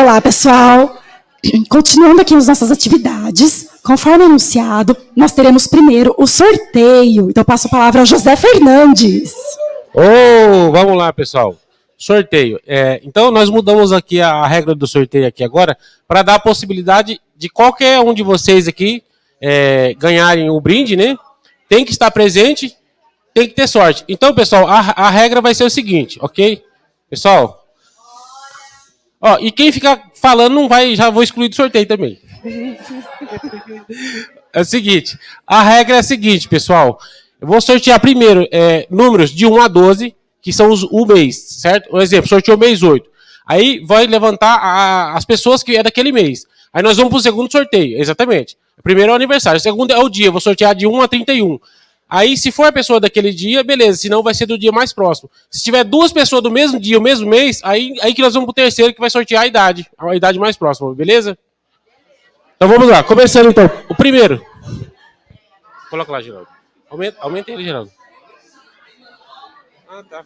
Olá, pessoal. Continuando aqui as nossas atividades, conforme anunciado, nós teremos primeiro o sorteio. Então, eu passo a palavra ao José Fernandes. Vamos lá, pessoal. Sorteio. Então, nós mudamos aqui a regra do sorteio aqui agora para dar a possibilidade de qualquer um de vocês aqui ganharem o brinde, né? Tem que estar presente, tem que ter sorte. Então, pessoal, a regra vai ser o seguinte, ok? Pessoal, e quem ficar falando não vai, já vou excluir do sorteio também. É o seguinte, a regra é a seguinte, pessoal. Eu vou sortear primeiro números de 1 a 12, que são o mês, certo? Um exemplo, sorteou o mês 8. Aí vai levantar as pessoas que é daquele mês. Aí nós vamos para o segundo sorteio, exatamente. O primeiro é o aniversário, o segundo é o dia, eu vou sortear de 1 a 31. Aí, se for a pessoa daquele dia, beleza, senão vai ser do dia mais próximo. Se tiver duas pessoas do mesmo dia, o mesmo mês, aí que nós vamos pro terceiro, que vai sortear a idade mais próxima, beleza? Então vamos lá, começando então. O primeiro. Coloca lá, Geraldo. Aumenta ele, Geraldo. Ah, tá.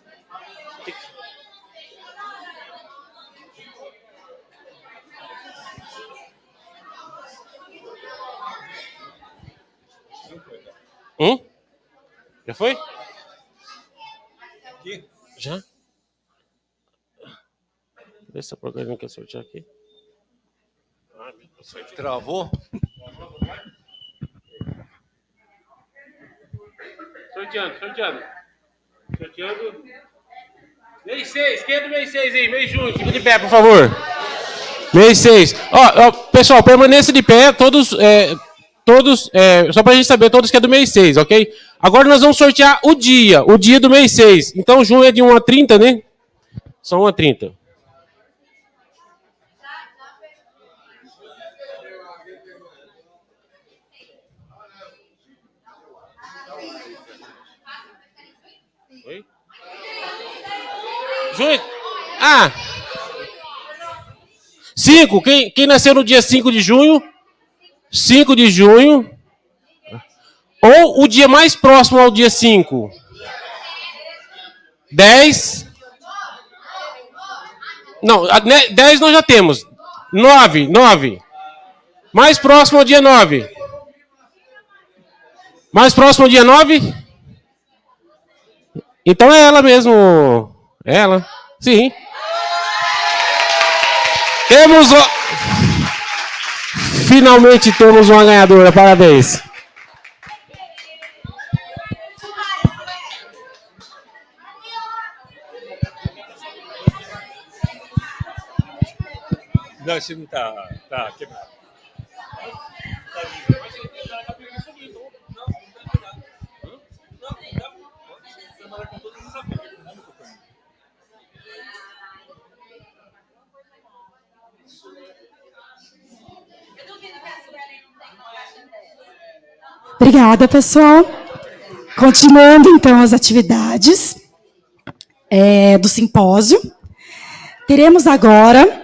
Já foi? Aqui? Já? Vê se a porcaria quer sortear aqui. Travou? Sorteando. Mês 6, quem é do mês 6 aí? Mês junho, fica de pé, por favor. Mês 6. Pessoal, permaneça de pé, todos, só pra gente saber, todos que é do mês 6, ok? Agora nós vamos sortear o dia do mês 6. Então, junho é de 1 a 30, né? São 1 a 30. Oi? Junho? 5. Quem nasceu no dia 5 de junho? 5 de junho. Ou o dia mais próximo ao dia 5? 10. Não, 10 nós já temos. 9. Mais próximo ao dia 9. Mais próximo ao dia 9? Então é ela mesmo. É ela. Sim. Finalmente temos uma ganhadora. Parabéns. Não, esse não tá quebrado. Obrigada, pessoal. Continuando, então, as atividades do simpósio. Teremos agora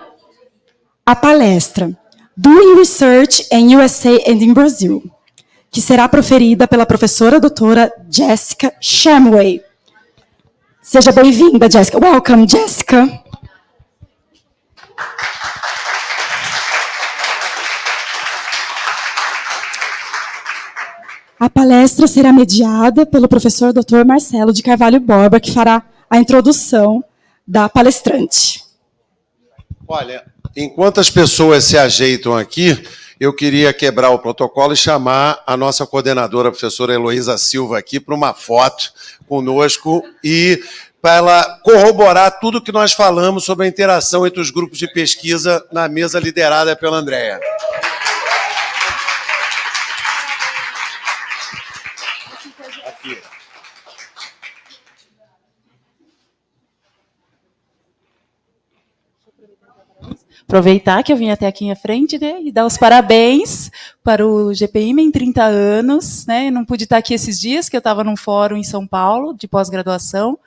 a palestra Doing Research in USA and in Brazil, que será proferida pela professora doutora Jessica Shumway. Seja bem-vinda, Jessica. Welcome, Jessica. A palestra será mediada pelo professor Dr. Marcelo de Carvalho Borba, que fará a introdução da palestrante. Olha, enquanto as pessoas se ajeitam aqui, eu queria quebrar o protocolo e chamar a nossa coordenadora, a professora Heloísa Silva, aqui para uma foto conosco e para ela corroborar tudo que nós falamos sobre a interação entre os grupos de pesquisa na mesa liderada pela Andréa. Aproveitar que eu vim até aqui à frente, né, e dar os parabéns para o GPIM em 30 anos. Né? Não pude estar aqui esses dias, que eu estava num fórum em São Paulo, de pós-graduação,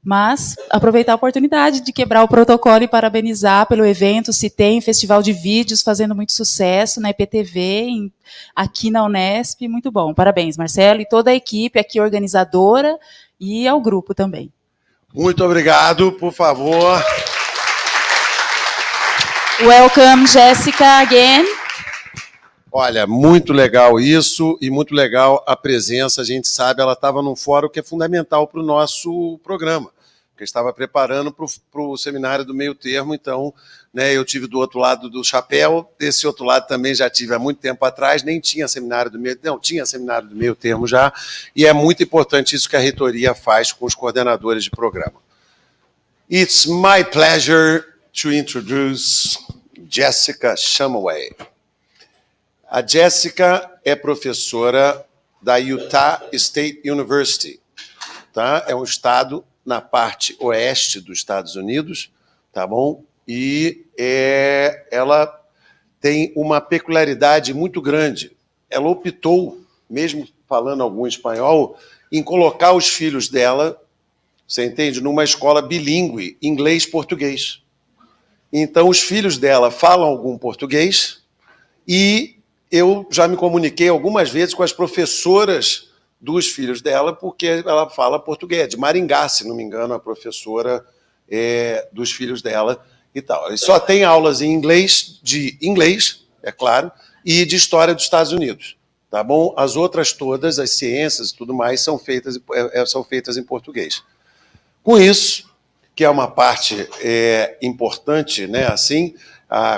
mas aproveitar a oportunidade de quebrar o protocolo e parabenizar pelo evento SITEM, Festival de Vídeos, fazendo muito sucesso na IPTV, aqui na Unesp, muito bom. Parabéns, Marcelo, e toda a equipe aqui organizadora e ao grupo também. Muito obrigado, por favor. Welcome, Jessica, again. Olha, muito legal isso e muito legal a presença. A gente sabe, ela estava num fórum que é fundamental para o nosso programa, porque estava preparando para o seminário do meio termo. Então, né, eu tive do outro lado do chapéu, desse outro lado também já tive há muito tempo atrás, nem tinha seminário do meio termo, não, tinha seminário do meio termo já, e é muito importante isso que a reitoria faz com os coordenadores de programa. It's my pleasure to introduce Jessica Shumway. A Jessica é professora da Utah State University, tá? É um estado na parte oeste dos Estados Unidos, tá bom? E ela tem uma peculiaridade muito grande. Ela optou, mesmo falando algum espanhol, em colocar os filhos dela, você entende, numa escola bilíngue, inglês-português. Então, os filhos dela falam algum português e eu já me comuniquei algumas vezes com as professoras dos filhos dela, porque ela fala português, de Maringá, se não me engano, a professora dos filhos dela e tal. Ele só tem aulas em inglês, de inglês, é claro, e de história dos Estados Unidos, tá bom? As outras todas, as ciências e tudo mais, são feitas em português. Com isso, que é uma parte importante, né, assim,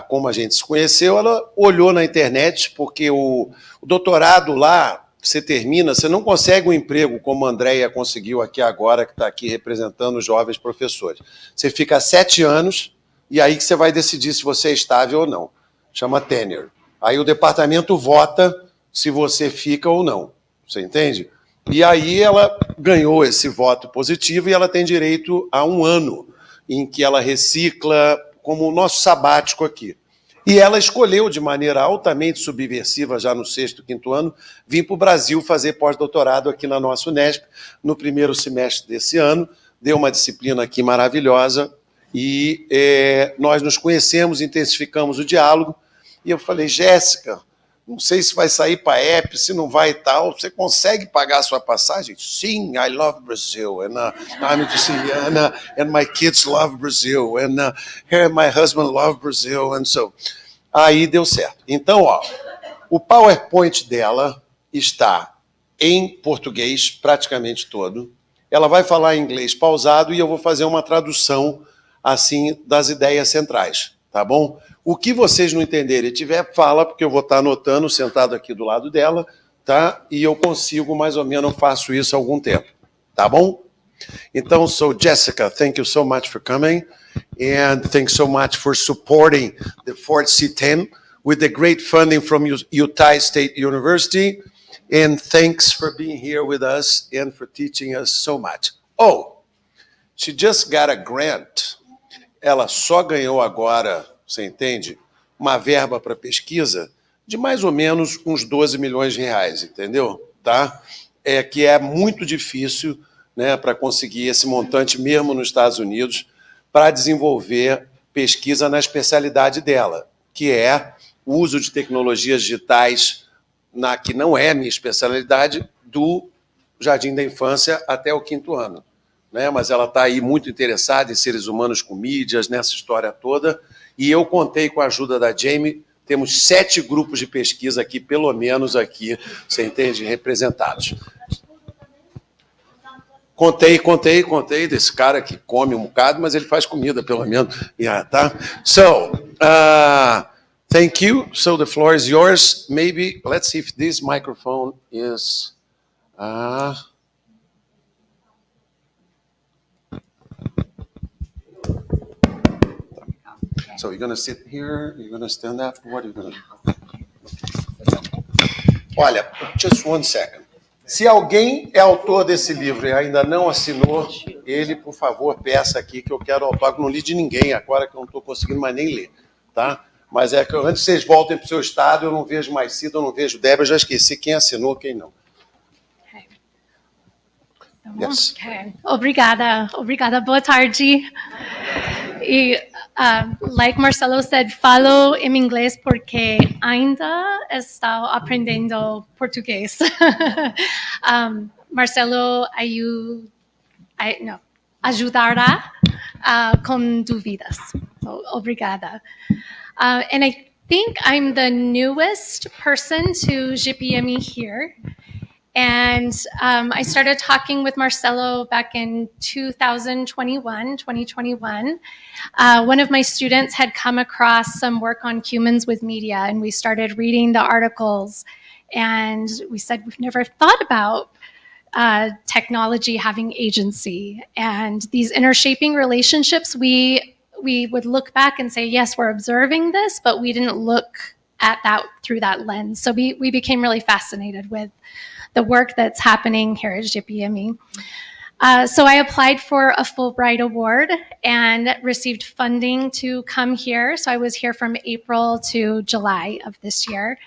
como a gente se conheceu, ela olhou na internet, porque o doutorado lá, você termina, você não consegue um emprego como a Andréia conseguiu aqui agora, que está aqui representando os jovens professores. Você fica 7 anos, e aí que você vai decidir se você é estável ou não. Chama tenure. Aí o departamento vota se você fica ou não. Você entende? E aí ela ganhou esse voto positivo e ela tem direito a 1 ano em que ela recicla, como o nosso sabático aqui. E ela escolheu, de maneira altamente subversiva, já no 6º, 5º ano, vir para o Brasil fazer pós-doutorado aqui na nossa Unesp, no primeiro semestre desse ano. Deu uma disciplina aqui maravilhosa e nós nos conhecemos, intensificamos o diálogo. E eu falei, Jéssica, não sei se vai sair para a EP, se não vai e tal. Você consegue pagar a sua passagem? Sim, I love Brazil. And my kids love Brazil. And my husband love Brazil. And so, aí deu certo. Então, ó, o PowerPoint dela está em português praticamente todo. Ela vai falar em inglês pausado e eu vou fazer uma tradução assim das ideias centrais, tá bom? O que vocês não entenderem, tiver, fala, porque eu vou estar anotando, sentado aqui do lado dela, tá? E eu consigo, mais ou menos, eu faço isso há algum tempo, tá bom? Então, so Jessica, thank you so much for coming, and thanks so much for supporting the 4th SITEM with the great funding from Utah State University, and thanks for being here with us and for teaching us so much. Oh, she just got a grant. Ela só ganhou agora, você entende, uma verba para pesquisa de mais ou menos uns 12 milhões de reais, entendeu? Tá? Que é muito difícil, né, para conseguir esse montante mesmo nos Estados Unidos para desenvolver pesquisa na especialidade dela, que é o uso de tecnologias digitais, que não é minha especialidade, do jardim da infância até o 5º ano. Né? Mas ela está aí muito interessada em seres humanos com mídias, nessa história toda, e eu contei com a ajuda da Jamie, temos 7 grupos de pesquisa aqui, pelo menos aqui, você entende, representados. Contei desse cara que come um bocado, mas ele faz comida, pelo menos. Yeah, tá? So, thank you. So the floor is yours. Maybe, let's see if this microphone is... So you're going to sit here, you're going to stand up, what are you going to do? Olha, just one second. Se alguém é autor desse livro e ainda não assinou, ele, por favor, peça aqui que eu quero autógrafo. Não li de ninguém agora, que eu não estou conseguindo mais nem ler, tá? Mas é que antes que vocês voltem para o seu estado, eu não vejo mais Cida, eu não vejo Débora, eu já esqueci quem assinou, quem não. Yes. Okay. Obrigada, boa tarde. E, like Marcelo said, falo em inglês porque ainda estou aprendendo português. Marcelo ajudará com dúvidas. Obrigada. And I think I'm the newest person to GPME here. And I started talking with Marcelo back in 2021. One of my students had come across some work on humans with media, and we started reading the articles. And we said, we've never thought about technology having agency. And these intershaping relationships, we would look back and say, yes, we're observing this, but we didn't look at that through that lens. So we became really fascinated with the work that's happening here at GPME. So I applied for a Fulbright Award and received funding to come here. So I was here from April to July of this year.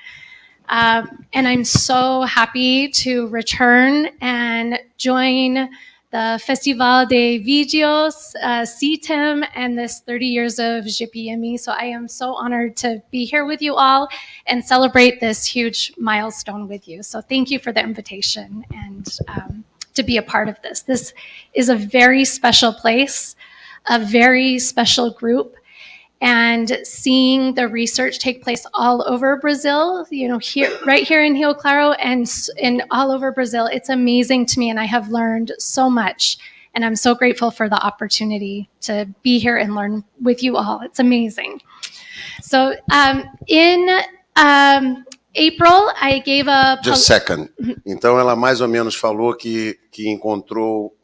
And I'm so happy to return and join the Festival de Videos, SITEM, and this 30 years of GPME. So I am so honored to be here with you all and celebrate this huge milestone with you. So thank you for the invitation and to be a part of this. This is a very special place, a very special group, and seeing the research take place all over Brazil, here, right here in Rio Claro and all over Brazil, it's amazing to me, and I have learned so much, and I'm so grateful for the opportunity to be here and learn with you all. It's amazing. So in April, I gave a... Just a second. Então, ela mais ou menos falou que encontrou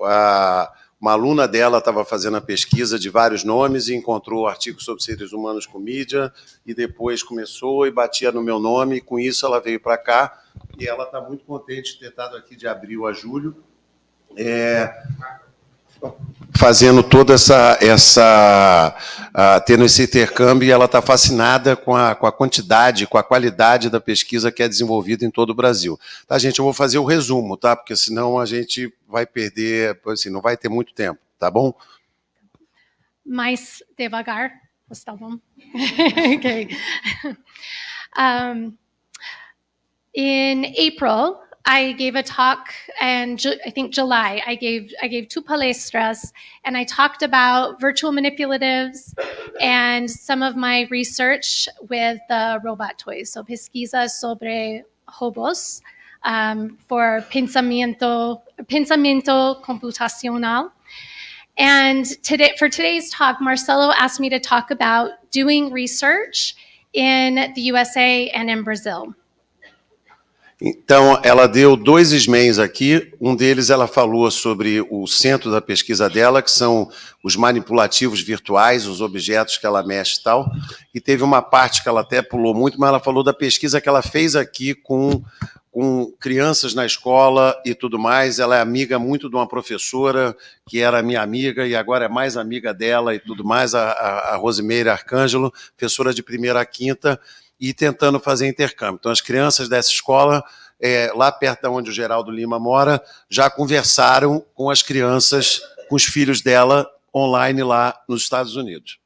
uma aluna dela estava fazendo a pesquisa de vários nomes e encontrou artigos sobre seres humanos com mídia e depois começou e batia no meu nome e com isso ela veio para cá e ela está muito contente de ter estado aqui de abril a julho fazendo toda tendo esse intercâmbio e ela está fascinada com a quantidade, com a qualidade da pesquisa que é desenvolvida em todo o Brasil. Tá, gente? Eu vou fazer o resumo, tá? Porque senão a gente vai perder, assim, não vai ter muito tempo, tá bom? Mais devagar, está bom? Okay. In April, I gave a talk, and I think July, I gave 2 palestras, and I talked about virtual manipulatives and some of my research with the robot toys. So pesquisa sobre robôs for pensamiento computacional. And for today's talk, Marcelo asked me to talk about doing research in the USA and in Brazil. Então, ela deu 2 SMEs aqui, um deles ela falou sobre o centro da pesquisa dela, que são os manipulativos virtuais, os objetos que ela mexe e tal, e teve uma parte que ela até pulou muito, mas ela falou da pesquisa que ela fez aqui com crianças na escola e tudo mais. Ela é amiga muito de uma professora que era minha amiga e agora é mais amiga dela e tudo mais, a Rosimeire Arcângelo, professora de 1ª a 5ª, e tentando fazer intercâmbio. Então, as crianças dessa escola, lá perto de onde o Geraldo Lima mora, já conversaram com as crianças, com os filhos dela, online lá nos Estados Unidos.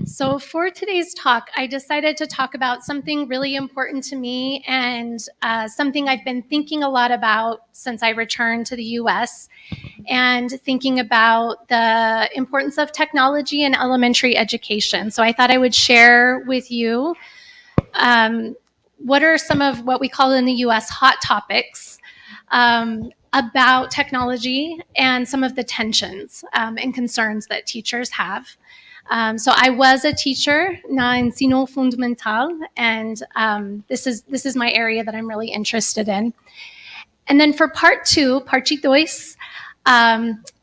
So for today's talk, I decided to talk about something really important to me and something I've been thinking a lot about since I returned to the US, and thinking about the importance of technology in elementary education. So I thought I would share with you what are some of what we call in the US hot topics about technology and some of the tensions and concerns that teachers have. So I was a teacher na ensino fundamental, and this is my area that I'm really interested in. And then for part 2, parte 2,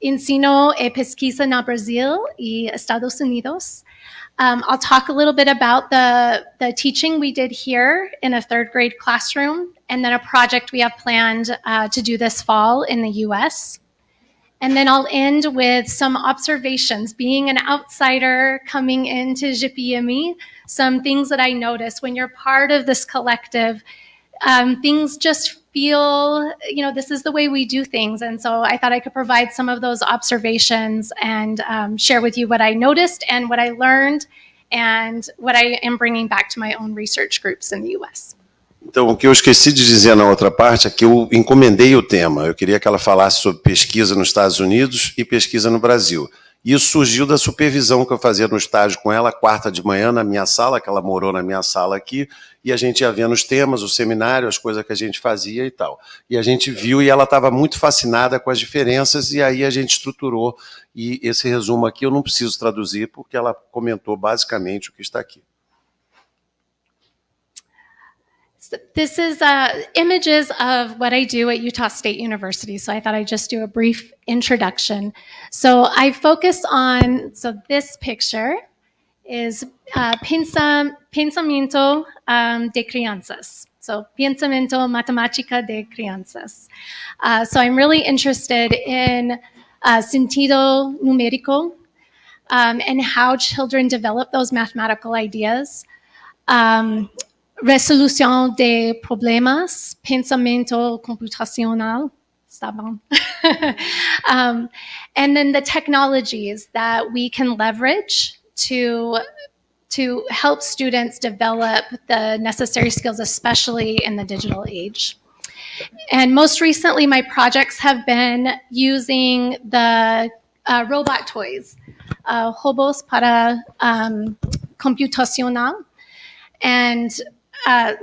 ensino e pesquisa na Brasil e Estados Unidos. I'll talk a little bit about the teaching we did here in a 3rd grade classroom, and then a project we have planned to do this fall in the US. And then I'll end with some observations, being an outsider coming into GPME, some things that I noticed when you're part of this collective. Things just feel, this is the way we do things. And so I thought I could provide some of those observations and share with you what I noticed and what I learned and what I am bringing back to my own research groups in the US. Então, o que eu esqueci de dizer na outra parte é que eu encomendei o tema. Eu queria que ela falasse sobre pesquisa nos Estados Unidos e pesquisa no Brasil. Isso surgiu da supervisão que eu fazia no estágio com ela, quarta de manhã, na minha sala, que ela morou na minha sala aqui, e a gente ia vendo os temas, o seminário, as coisas que a gente fazia e tal. E a gente viu, e ela estava muito fascinada com as diferenças, e aí a gente estruturou, e esse resumo aqui eu não preciso traduzir, porque ela comentou basicamente o que está aqui. So this is images of what I do at Utah State University. So I thought I'd just do a brief introduction. So I focus on, so this picture is pensamiento de crianças. So pensamiento matemática de crianças. So I'm really interested in sentido numérico and how children develop those mathematical ideas. Resolução de problemas, pensamento computacional, está bom? And then the technologies that we can leverage to help students develop the necessary skills, especially in the digital age. And most recently, my projects have been using the robot toys, robos para computacional, and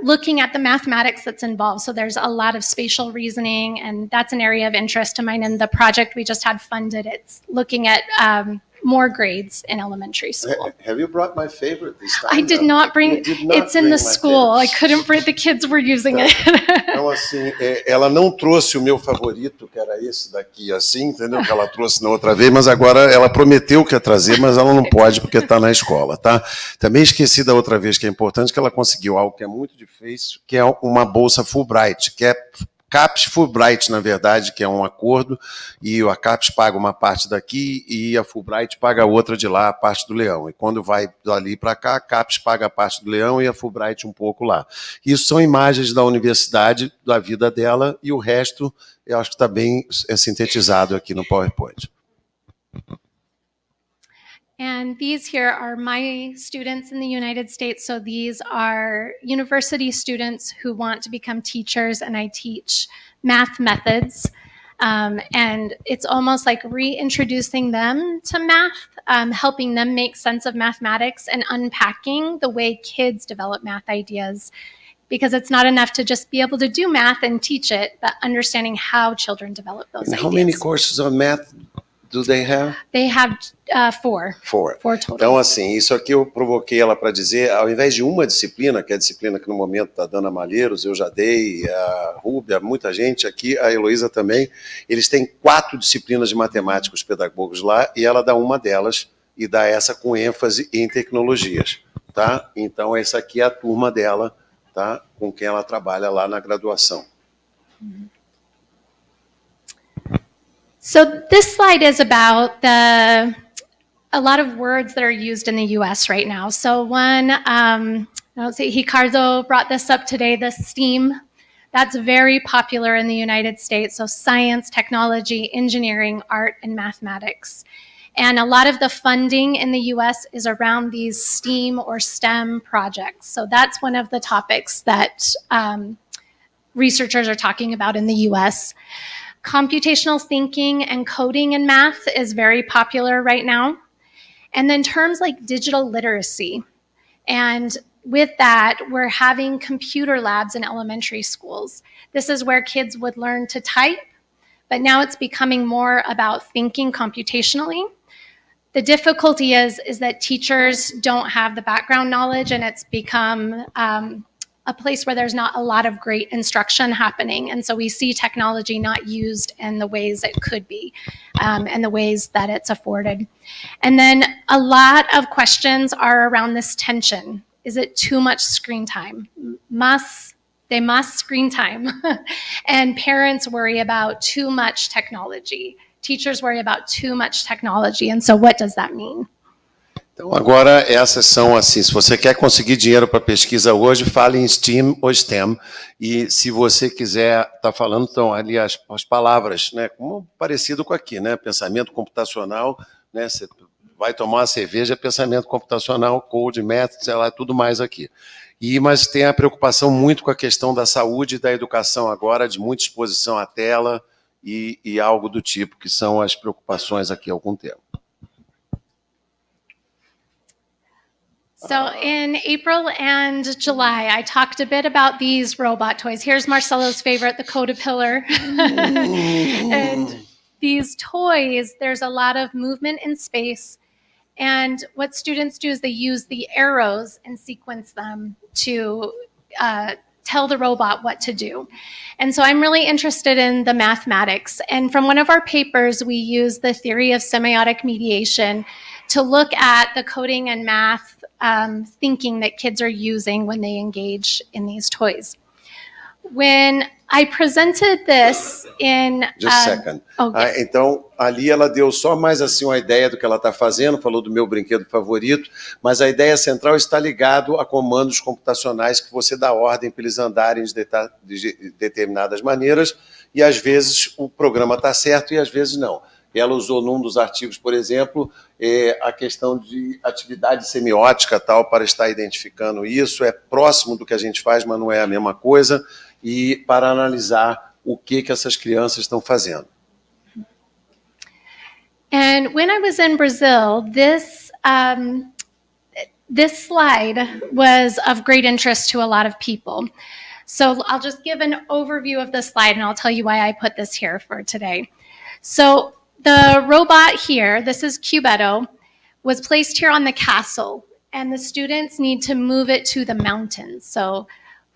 looking at the mathematics that's involved. So there's a lot of spatial reasoning, and that's an area of interest of mine. And the project we just had funded, it's looking at more grades in elementary school. Have you brought my favorite this time? I did not bring, it's in the school. I couldn't bring, the kids were using it. Então, assim, ela não trouxe o meu favorito, que era esse daqui, assim, entendeu? Que ela trouxe na outra vez, mas agora ela prometeu que ia trazer, mas ela não pode porque está na escola, tá? Também esqueci da outra vez que é importante, que ela conseguiu algo que é muito difícil, que é uma bolsa Fulbright, que é CAPES Fulbright, na verdade, que é um acordo, e a CAPES paga uma parte daqui e a Fulbright paga a outra de lá, a parte do Leão. E quando vai dali para cá, a CAPES paga a parte do Leão e a Fulbright um pouco lá. Isso são imagens da universidade, da vida dela, e o resto eu acho que está bem sintetizado aqui no PowerPoint. And these here are my students in the United States. So these are university students who want to become teachers, and I teach math methods. And it's almost like reintroducing them to math, helping them make sense of mathematics and unpacking the way kids develop math ideas. Because it's not enough to just be able to do math and teach it, but understanding how children develop those ideas. How many courses of math do they have? They have 4. Four. 4 total. Então, assim, isso aqui eu provoquei ela para dizer, ao invés de uma disciplina, que é a disciplina que no momento está dando a Malheiros, eu já dei, a Rúbia, muita gente aqui, a Heloísa também, eles têm 4 disciplinas de matemática, os pedagogos lá, e ela dá uma delas, e dá essa com ênfase em tecnologias, tá? Então, essa aqui é a turma dela, tá? Com quem ela trabalha lá na graduação. So this slide is about a lot of words that are used in the U.S. right now. So one, let's see, Ricardo brought this up today, the STEAM. That's very popular in the United States. So science, technology, engineering, art, and mathematics. And a lot of the funding in the U.S. is around these STEAM or STEM projects. So that's one of the topics that researchers are talking about in the U.S. Computational thinking and coding in math is very popular right now. And then terms like digital literacy. And with that, we're having computer labs in elementary schools. This is where kids would learn to type, but now it's becoming more about thinking computationally. The difficulty is that teachers don't have the background knowledge, and it's become a place where there's not a lot of great instruction happening. And so we see technology not used in the ways it could be, and the ways that it's afforded. And then a lot of questions are around this tension. Is it too much screen time? They must screen time. And parents worry about too much technology. Teachers worry about too much technology. And so what does that mean? Então, agora, essas são assim, se você quer conseguir dinheiro para pesquisa hoje, fale em STEAM ou STEM. E se você quiser, está falando, então, ali as palavras, né, como parecido com aqui, né, pensamento computacional, né, você vai tomar uma cerveja, pensamento computacional, code, math, sei lá, tudo mais aqui. Mas tem a preocupação muito com a questão da saúde e da educação agora, de muita exposição à tela e algo do tipo, que são as preocupações aqui há algum tempo. So in April and July, I talked a bit about these robot toys. Here's Marcelo's favorite, the Codapillar. And these toys, there's a lot of movement in space. And what students do is they use the arrows and sequence them to tell the robot what to do. And so I'm really interested in the mathematics. And from one of our papers, we use the theory of semiotic mediation to look at the coding and math thinking that kids are using when they engage in these toys. When I presented this in... Just a second. Yes. Então, ali ela deu só mais assim uma ideia do que ela está fazendo, falou do meu brinquedo favorito, mas a ideia central está ligado a comandos computacionais que você dá ordem para eles andarem de determinadas maneiras, e às vezes o programa está certo e às vezes não. Ela usou num dos artigos, por exemplo, a questão de atividade semiótica tal, para estar identificando isso. É próximo do que a gente faz, mas não é a mesma coisa. E para analisar o que essas crianças estão fazendo. And when I was in Brazil, this slide was of great interest to a lot of people. So I'll just give an overview of the slide, and I'll tell you why I put this here for today. So the robot here, this is Cubetto, was placed here on the castle, and the students need to move it to the mountains. So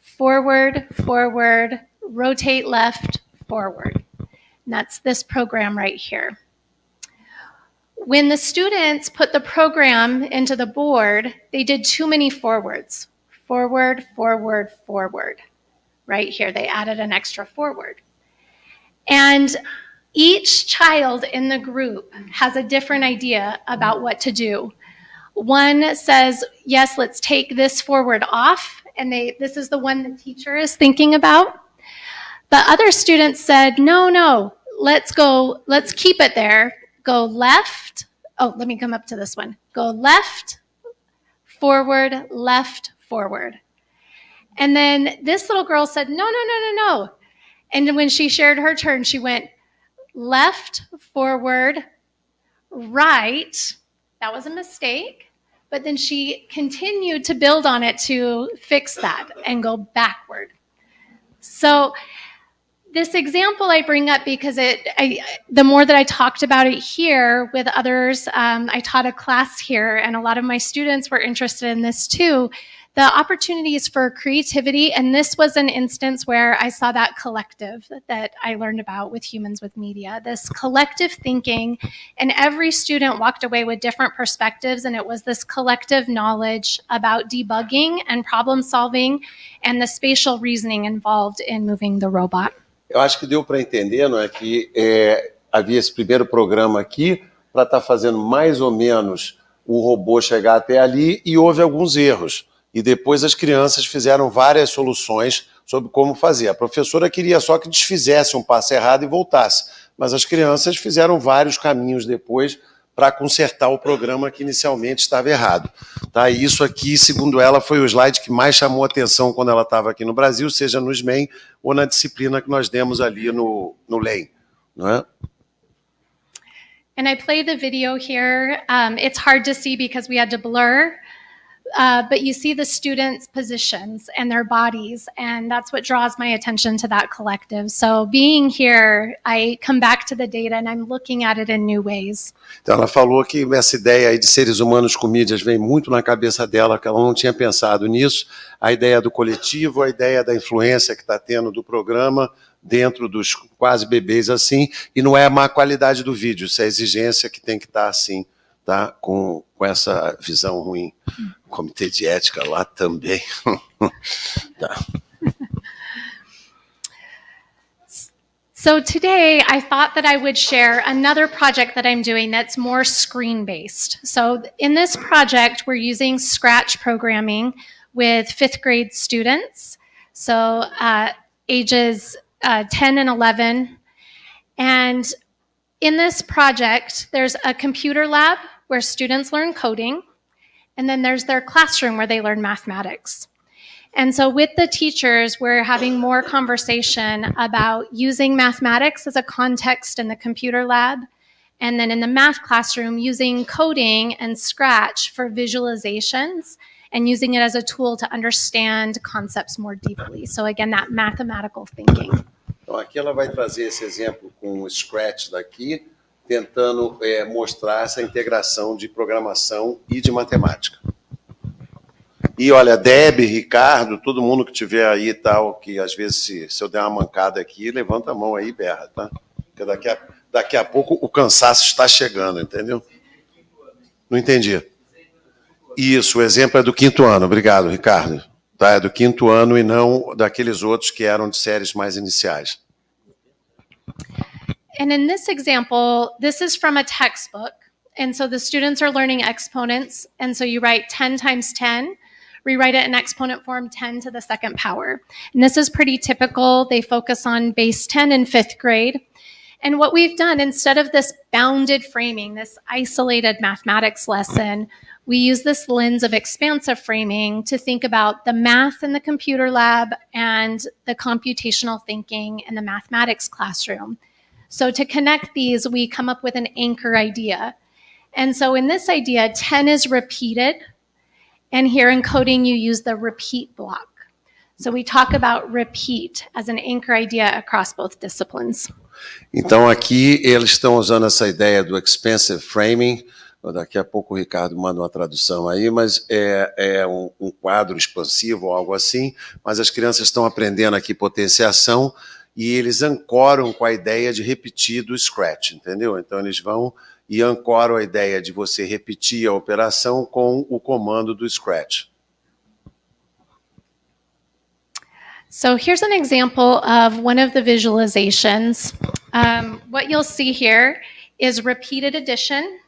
forward, forward, rotate left, forward. And that's this program right here. When the students put the program into the board, they did too many forwards. Forward, forward, forward. Right here, they added an extra forward. And each child in the group has a different idea about what to do. One says, yes, let's take this forward off, and this is the one the teacher is thinking about. The other students said, no, let's keep it there. Go left. Oh, let me come up to this one. Go left, forward, left, forward. And then this little girl said, no. And when she shared her turn, she went left, forward, right. That was a mistake. But then she continued to build on it to fix that and go backward. So this example I bring up because the more that I talked about it here with others, I taught a class here, and a lot of my students were interested in this too. The opportunities for creativity, and this was an instance where I saw that collective that I learned about with humans with media, this collective thinking, and every student walked away with different perspectives, and it was this collective knowledge about debugging and problem solving and the spatial reasoning involved in moving the robot. Eu acho que deu para entender, não é, que havia esse primeiro programa aqui para estar fazendo mais ou menos o robô chegar até ali, e houve alguns erros. E depois as crianças fizeram várias soluções sobre como fazer. A professora queria só que desfizesse um passo errado e voltasse, mas as crianças fizeram vários caminhos depois para consertar o programa que inicialmente estava errado. Tá? E isso aqui, segundo ela, foi o slide que mais chamou a atenção quando ela estava aqui no Brasil, seja no SMEM ou na disciplina que nós demos ali no LEM. Não é? And I play the video here. It's hard to see because we had to blur. But you see the students' positions and their bodies, and that's what draws my attention to that collective. So being here, I come back to the data and I'm looking at it in new ways. Então ela falou que essa ideia aí de seres humanos com mídias vem muito na cabeça dela, que ela não tinha pensado nisso. A ideia do coletivo, a ideia da influência que está tendo do programa dentro dos quase bebês assim, e não é a má qualidade do vídeo, isso é a exigência que tem que estar assim, tá? Com essa visão ruim. Comitê de ética lá também. Tá. So today I thought that I would share another project that I'm doing that's more screen-based. So in this project, we're using Scratch programming with 5th grade students, so ages 10 and 11. And in this project, there's a computer lab where students learn coding, and then there's their classroom where they learn mathematics. And so with the teachers, we're having more conversation about using mathematics as a context in the computer lab, and then in the math classroom, using coding and Scratch for visualizations and using it as a tool to understand concepts more deeply. So again, that mathematical thinking. Então, aqui ela vai trazer esse exemplo com o Scratch daqui, tentando mostrar essa integração de programação e de matemática. E olha, Deb, Ricardo, todo mundo que tiver aí e tal, que às vezes se eu der uma mancada aqui, levanta a mão aí e berra, tá? Porque daqui a pouco o cansaço está chegando, entendeu? Não entendi. Isso, o exemplo é do 5º ano, obrigado, Ricardo. Tá, é do 5º ano e não daqueles outros que eram de séries mais iniciais. And in this example, this is from a textbook. And so the students are learning exponents. And so you write 10 times 10, rewrite it in exponent form, 10 to the 2nd power. And this is pretty typical. They focus on base 10 in 5th grade. And what we've done, instead of this bounded framing, this isolated mathematics lesson, we use this lens of expansive framing to think about the math in the computer lab and the computational thinking in the mathematics classroom. So to connect these, we come up with an anchor idea. And so in this idea, 10 is repeated. And here in coding, you use the repeat block. So we talk about repeat as an anchor idea across both disciplines. Então, aqui eles estão usando essa ideia do expansive framing. Daqui a pouco o Ricardo manda uma tradução aí, mas é um quadro expansivo ou algo assim, mas as crianças estão aprendendo aqui potenciação e eles ancoram com a ideia de repetir do Scratch, entendeu? Então, eles vão e ancoram a ideia de você repetir a operação com o comando do Scratch. So here's an example of one of the visualizations. What you'll see here is repeated addition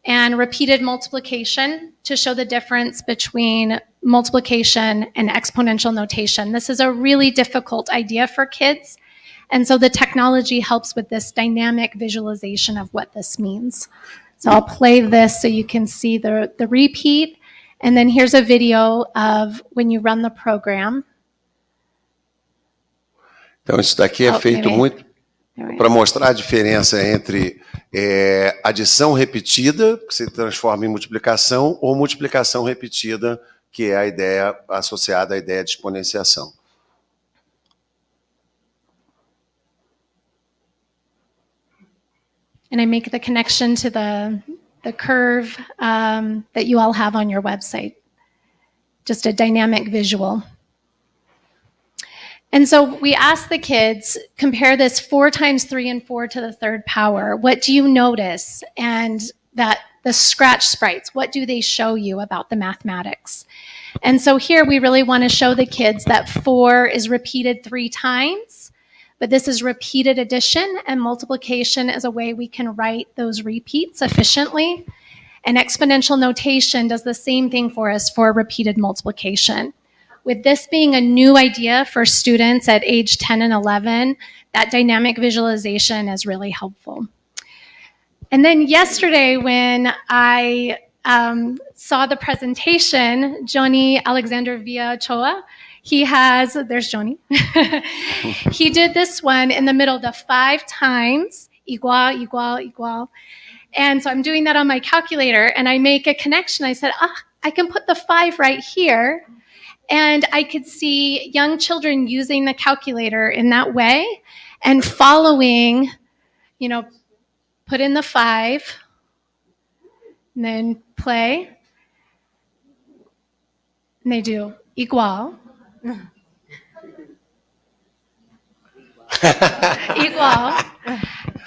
and repeated multiplication to show the difference between multiplication and exponential notation. This is a really difficult idea for kids, and so the technology helps with this dynamic visualization of what this means. So I'll play this so you can see the repeat, and then here's a video of when you run the program. Então, isso daqui é feito muito para mostrar a diferença entre adição repetida, que se transforma em multiplicação, ou multiplicação repetida, que é a ideia associada à ideia de exponenciação. And I make the connection to the curve that you all have on your website. Just a dynamic visual. And so we ask the kids, compare this 4 times 3 and 4 to the 3rd power. What do you notice? And that the Scratch sprites, what do they show you about the mathematics? And so here we really want to show the kids that 4 is repeated 3 times, but this is repeated addition, and multiplication is a way we can write those repeats efficiently. And exponential notation does the same thing for us for repeated multiplication. With this being a new idea for students at age 10 and 11, that dynamic visualization is really helpful. And then yesterday when I saw the presentation, Johnny Alexander Villachoa, there's Johnny. He did this one in the middle, the 5 times, igual, igual, igual. And so I'm doing that on my calculator, and I make a connection. I said, I can put the 5 right here. And I could see young children using the calculator in that way and following, put in the 5, and then play. And they do igual. Igual.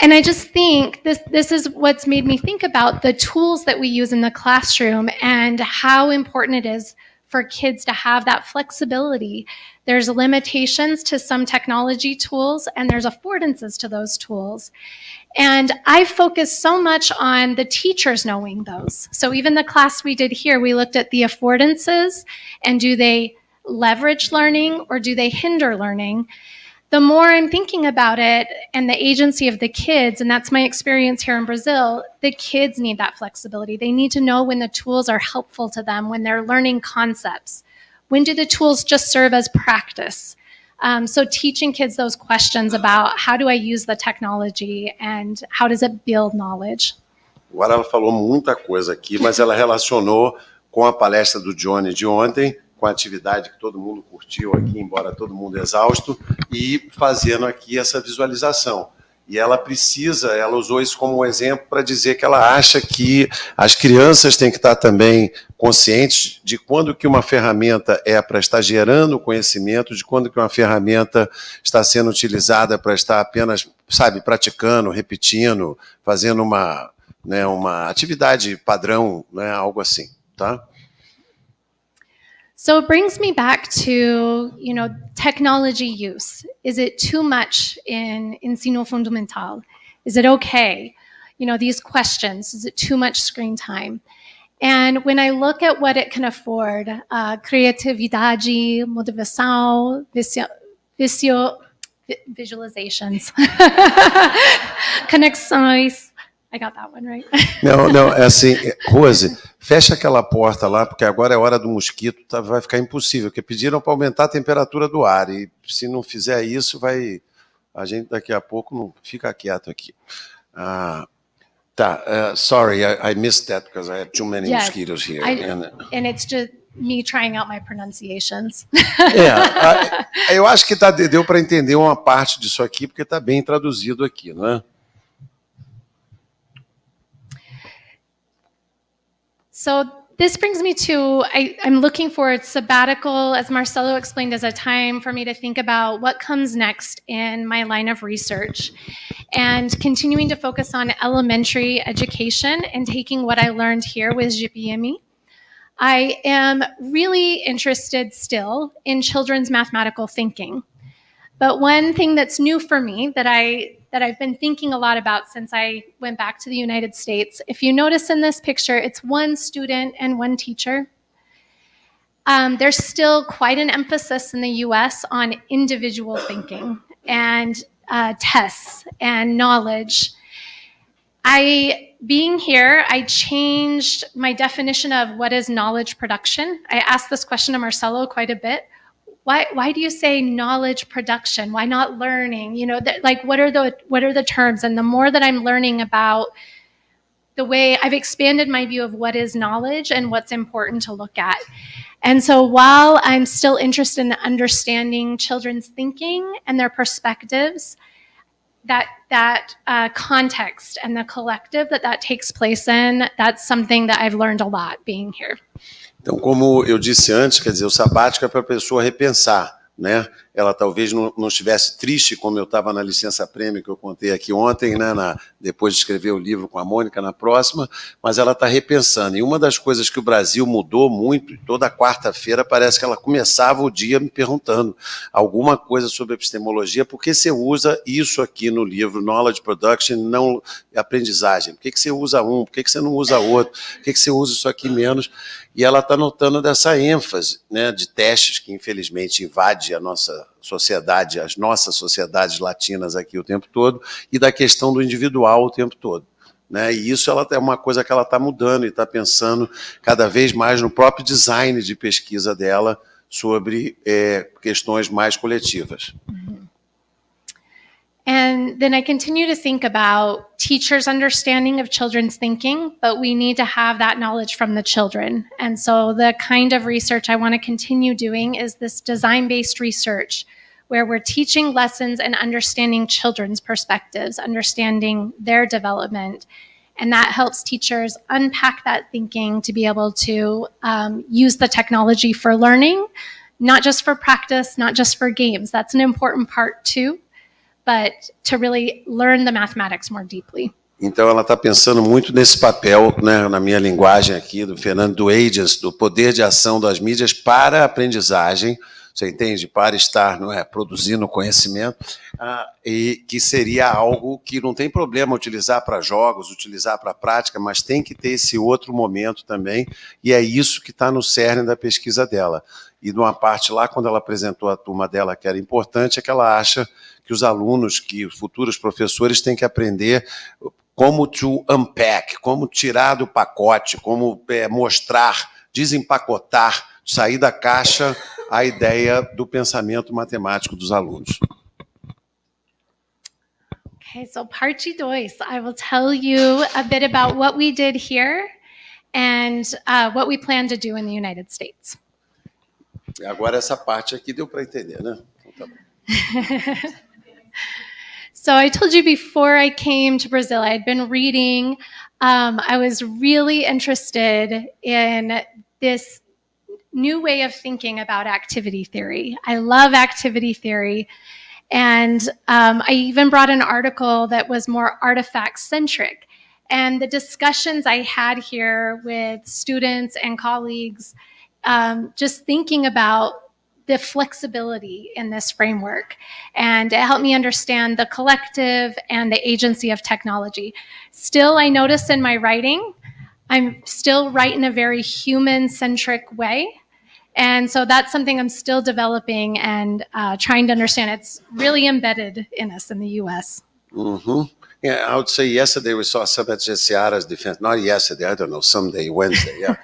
And I just think this is what's made me think about the tools that we use in the classroom and how important it is for kids to have that flexibility. There's limitations to some technology tools, and there's affordances to those tools. And I focus so much on the teachers knowing those. So even the class we did here, we looked at the affordances, and do they leverage learning or do they hinder learning? The more I'm thinking about it and the agency of the kids, and that's my experience here in Brazil, the kids need that flexibility. They need to know when the tools are helpful to them, when they're learning concepts. When do the tools just serve as practice? So teaching kids those questions about how do I use the technology and how does it build knowledge? Agora ela falou muita coisa aqui, mas ela relacionou com a palestra do Johnny de ontem, com a atividade que todo mundo curtiu aqui, embora todo mundo exausto, e fazendo aqui essa visualização. E ela usou isso como um exemplo para dizer que ela acha que as crianças têm que estar também conscientes de quando que uma ferramenta é para estar gerando conhecimento, de quando que uma ferramenta está sendo utilizada para estar apenas, praticando, repetindo, fazendo uma atividade padrão, algo assim, tá? So it brings me back to, technology use. Is it too much in ensino fundamental? Is it okay? These questions, is it too much screen time? And when I look at what it can afford, criatividade, motivação, visualizations, conexões. I got that one right. Não, é assim, Rose, fecha aquela porta lá, porque agora é hora do mosquito, vai ficar impossível, porque pediram para aumentar a temperatura do ar, e se não fizer isso, a gente daqui a pouco não fica quieto aqui. Sorry, I missed that because I have too many mosquitoes here. And it's just me trying out my pronunciations. Eu acho que deu para entender uma parte disso aqui, porque está bem traduzido aqui, não é? So this brings me to, I'm looking for sabbatical, as Marcelo explained, as a time for me to think about what comes next in my line of research, and continuing to focus on elementary education and taking what I learned here with GPME. I am really interested still in children's mathematical thinking. But one thing that's new for me that I've been thinking a lot about since I went back to the United States, if you notice in this picture, it's one student and one teacher. There's still quite an emphasis in the US on individual thinking and tests and knowledge. Being here, I changed my definition of what is knowledge production. I asked this question to Marcelo quite a bit. Why do you say knowledge production? Why not learning? What are the terms? And the more that I'm learning about the way, I've expanded my view of what is knowledge and what's important to look at. And so while I'm still interested in understanding children's thinking and their perspectives, that context and the collective that takes place in, that's something that I've learned a lot being here. Então, como eu disse antes, quer dizer, o sabático é para a pessoa repensar, né? Ela talvez não estivesse triste, como eu estava na licença-prêmio que eu contei aqui ontem, né? Depois de escrever o livro com a Mônica na próxima, mas ela está repensando. E uma das coisas que o Brasil mudou muito, toda quarta-feira parece que ela começava o dia me perguntando alguma coisa sobre epistemologia, por que você usa isso aqui no livro, Knowledge Production, não aprendizagem? Por que você usa um? Por que você não usa outro? Por que você usa isso aqui menos? E ela está notando dessa ênfase, né, de testes que, infelizmente, invade a nossa sociedade, as nossas sociedades latinas aqui o tempo todo, e da questão do individual o tempo todo, né? E isso é uma coisa que ela está mudando e está pensando cada vez mais no próprio design de pesquisa dela sobre questões mais coletivas. And then I continue to think about teachers' understanding of children's thinking, but we need to have that knowledge from the children. And so the kind of research I want to continue doing is this design-based research, where we're teaching lessons and understanding children's perspectives, understanding their development. And that helps teachers unpack that thinking to be able to use the technology for learning, not just for practice, not just for games. That's an important part too. But to really learn the mathematics more deeply. Então, ela está pensando muito nesse papel, né, na minha linguagem aqui, do Fernando, do agents, do poder de ação das mídias para a aprendizagem, você entende? Para estar, produzindo conhecimento, e que seria algo que não tem problema utilizar para jogos, utilizar para prática, mas tem que ter esse outro momento também, e é isso que está no cerne da pesquisa dela. E numa parte lá, quando ela apresentou a turma dela, que era importante, é que ela acha que os alunos, que futuros professores têm que aprender como to unpack, como tirar do pacote, como mostrar, desempacotar, sair da caixa a ideia do pensamento matemático dos alunos. Okay, so parte 2, I will tell you a bit about what we did here and what we plan to do in the United States. Agora essa parte aqui deu para entender, né? Então, tá bom. So I told you before I came to Brazil, I had been reading. I was really interested in this new way of thinking about activity theory. I love activity theory. And I even brought an article that was more artifact-centric. And the discussions I had here with students and colleagues, just thinking about the flexibility in this framework. And it helped me understand the collective and the agency of technology. Still, I notice in my writing, I'm still write in a very human-centric way. And so that's something I'm still developing and trying to understand. It's really embedded in us in the U.S. Mm-hmm. Yeah, I would say yesterday we saw some at Jessica's defense. Not yesterday, I don't know, someday, Wednesday, yeah.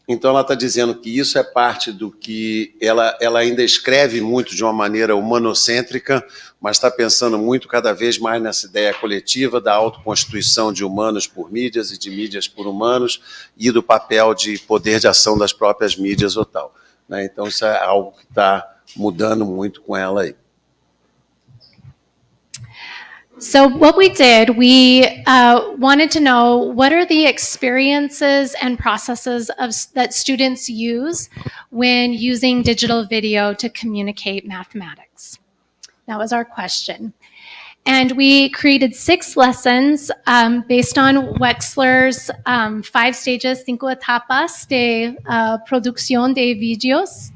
Então ela está dizendo que isso é parte do que ela ainda escreve muito de uma maneira humanocêntrica, mas está pensando muito cada vez mais nessa ideia coletiva da autoconstituição de humanos por mídias e de mídias por humanos e do papel de poder de ação das próprias mídias ou tal, né? Então isso é algo que está mudando muito com ela aí. So what we did, we wanted to know what are the experiences and processes that students use when using digital video to communicate mathematics. That was our question. And we created 6 lessons based on Wexler's 5 stages, 5 etapas de producción de vídeos.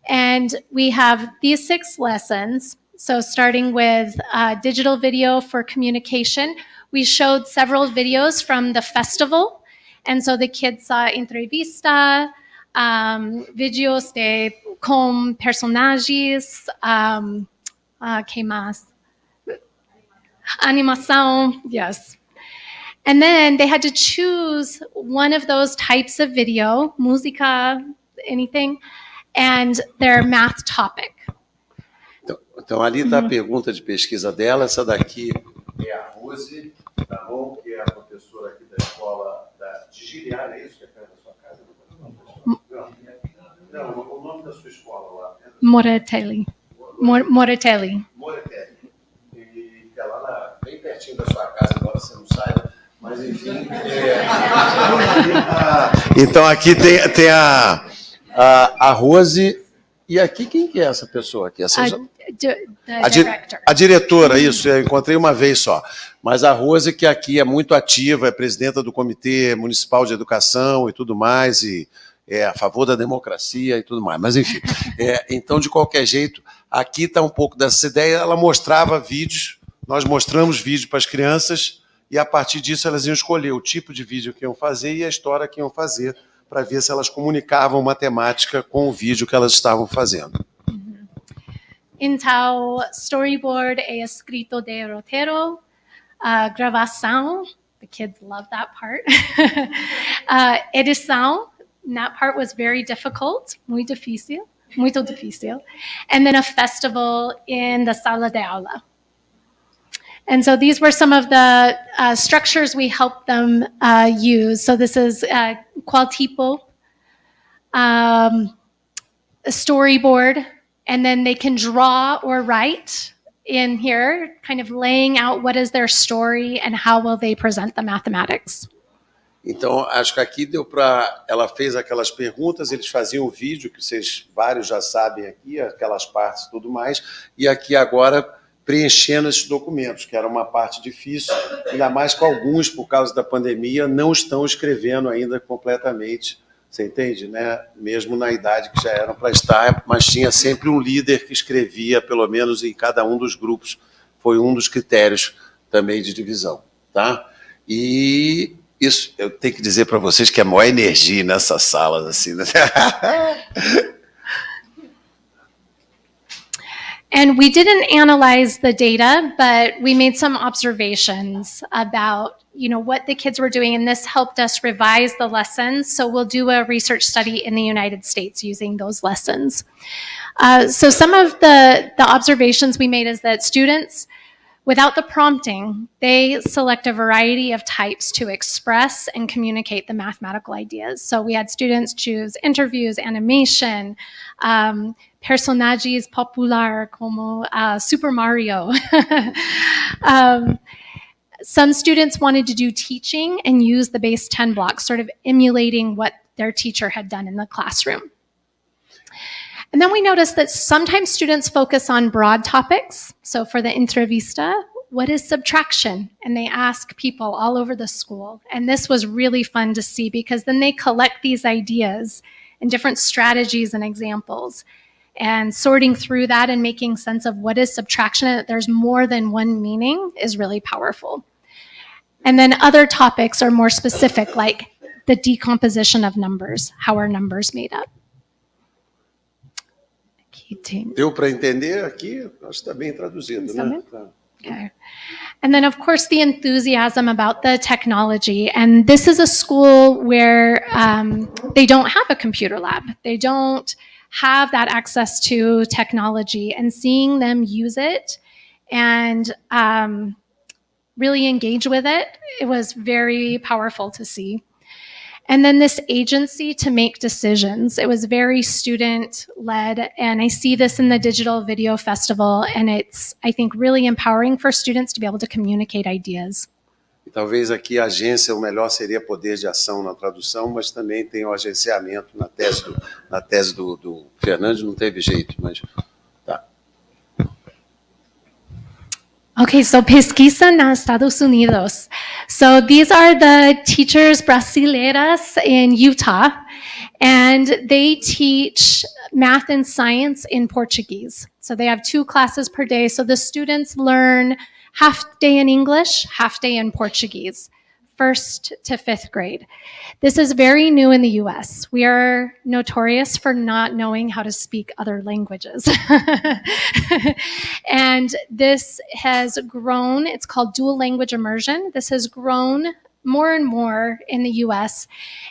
And we have these 6 lessons. So starting with digital video for communication, we showed several videos from the festival. And so the kids saw entrevista, videos con personajes, ¿qué más? Animación, yes. And then they had to choose one of those types of video, música, anything, and their math topic. Então ali está a pergunta de pesquisa dela. Essa daqui é a Rose, tá bom? Que é a professora aqui da escola da Digitais, é isso que é perto da sua casa? Não, o nome da sua escola lá. Moratelli. Moratelli. E é lá bem pertinho da sua casa, embora você não saiba. Mas enfim. Então aqui tem a Rose. E aqui quem que é essa pessoa aqui? A diretora, isso, eu encontrei uma vez só. Mas a Rose, que aqui é muito ativa, é presidenta do Comitê Municipal de Educação e tudo mais, e é a favor da democracia e tudo mais. Mas, enfim, então, de qualquer jeito, aqui está um pouco dessa ideia. Ela mostrava vídeos, nós mostramos vídeo para as crianças, e a partir disso elas iam escolher o tipo de vídeo que iam fazer e a história que iam fazer, para ver se elas comunicavam matemática com o vídeo que elas estavam fazendo. Então, storyboard é escrito de roteiro, gravação, the kids love that part, edição, that part was very difficult, muito difícil, and then a festival in the sala de aula. And so these were some of the structures we helped them use. So this is qual tipo, a storyboard, and then they can draw or write in here, kind of laying out what is their story and how will they present the mathematics. Então, acho que aqui deu para... Ela fez aquelas perguntas, eles faziam o vídeo, que vocês vários já sabem aqui, aquelas partes e tudo mais, e aqui agora preenchendo esses documentos, que era uma parte difícil, ainda mais com alguns, por causa da pandemia, não estão escrevendo ainda completamente, você entende, né? Mesmo na idade que já eram para estar, mas tinha sempre um líder que escrevia, pelo menos em cada um dos grupos, foi um dos critérios também de divisão, tá? E isso, eu tenho que dizer para vocês que é a maior energia nessas salas, assim, né? And we didn't analyze the data, but we made some observations about, what the kids were doing, and this helped us revise the lessons. So we'll do a research study in the United States using those lessons. So some of the observations we made is that students Without the prompting, they select a variety of types to express and communicate the mathematical ideas. So we had students choose interviews, animation, personajes popular como Super Mario. Some students wanted to do teaching and use the base 10 blocks, sort of emulating what their teacher had done in the classroom. And then we noticed that sometimes students focus on broad topics. So for the entrevista, what is subtraction? And they ask people all over the school. And this was really fun to see because then they collect these ideas and different strategies and examples. And sorting through that and making sense of what is subtraction and that there's more than one meaning is really powerful. And then other topics are more specific, like the decomposition of numbers. How are numbers made up? Deu para entender aqui? Acho que está bem traduzido, né? Okay. And then, of course, the enthusiasm about the technology. And this is a school where they don't have a computer lab. They don't have that access to technology. And seeing them use it and really engage with it, it was very powerful to see. And then this agency to make decisions. It was very student-led, and I see this in the Digital Video Festival, and it's, I think, really empowering for students to be able to communicate ideas. E talvez aqui a agência, o melhor seria poder de ação na tradução, mas também tem o agenciamento na tese do Fernandes, não teve jeito, mas tá. Okay, so pesquisa nos Estados Unidos. So these are the teachers brasileiras in Utah, and they teach math and science in Portuguese. So they have 2 classes per day. So the students learn half day in English, half day in Portuguese, 1st to 5th grade. This is very new in the US. We are notorious for not knowing how to speak other languages. And this has grown, it's called dual language immersion. This has grown more and more in the US.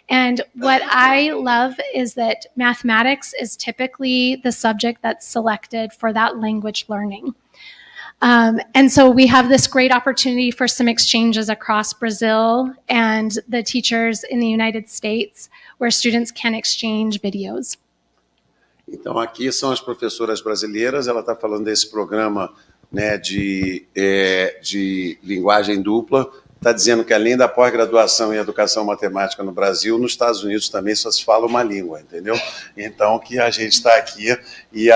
And what I love is that mathematics is typically the subject that's selected for that language learning. And so we have this great opportunity for some exchanges across Brazil and the teachers in the United States where students can exchange videos. Então, aqui são as professoras brasileiras, ela está falando desse programa, né, de linguagem dupla, está dizendo que além da pós-graduação em Educação Matemática no Brasil, nos Estados Unidos também só se fala uma língua, entendeu? Então, que a gente está aqui e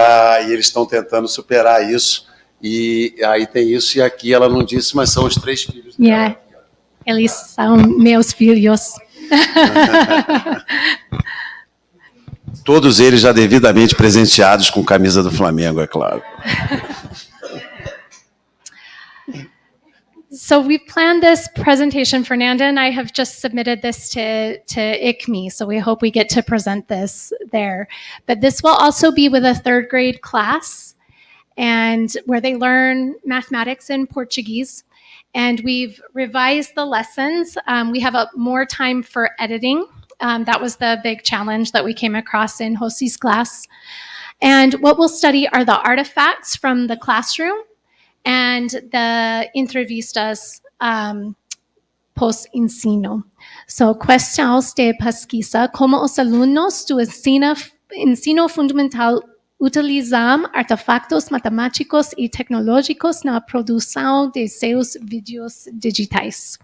eles estão tentando superar isso. E aí tem isso, e aqui ela não disse, mas são os 3 filhos dela. Yeah, eles são meus filhos. Todos eles já devidamente presenteados com camisa do Flamengo, é claro. So we planned this presentation. Fernanda and I have just submitted this to ICME, so we hope we get to present this there. But this will also be with a 3rd grade class, and where they learn mathematics in Portuguese. And we've revised the lessons. We have more time for editing. That was the big challenge that we came across in Josi's class. And what we'll study are the artifacts from the classroom and the entrevistas post-ensino. So, questões de pesquisa, como os alunos do ensino fundamental utilizam artefactos matemáticos e tecnológicos na produção de seus vídeos digitais.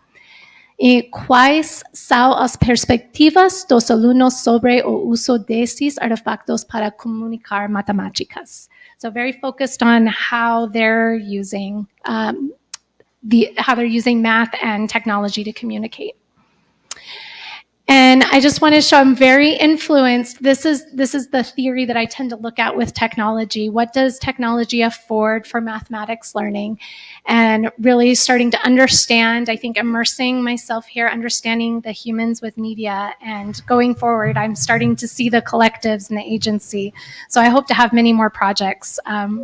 E quais são as perspectivas dos alunos sobre o uso desses artefactos para comunicar matemáticas? So very focused on how they're using math and technology to communicate. And I just want to show I'm very influenced. This is the theory that I tend to look at with technology. What does technology afford for mathematics learning? And really starting to understand, I think immersing myself here, understanding the humans with media, and going forward, I'm starting to see the collectives and the agency. So I hope to have many more projects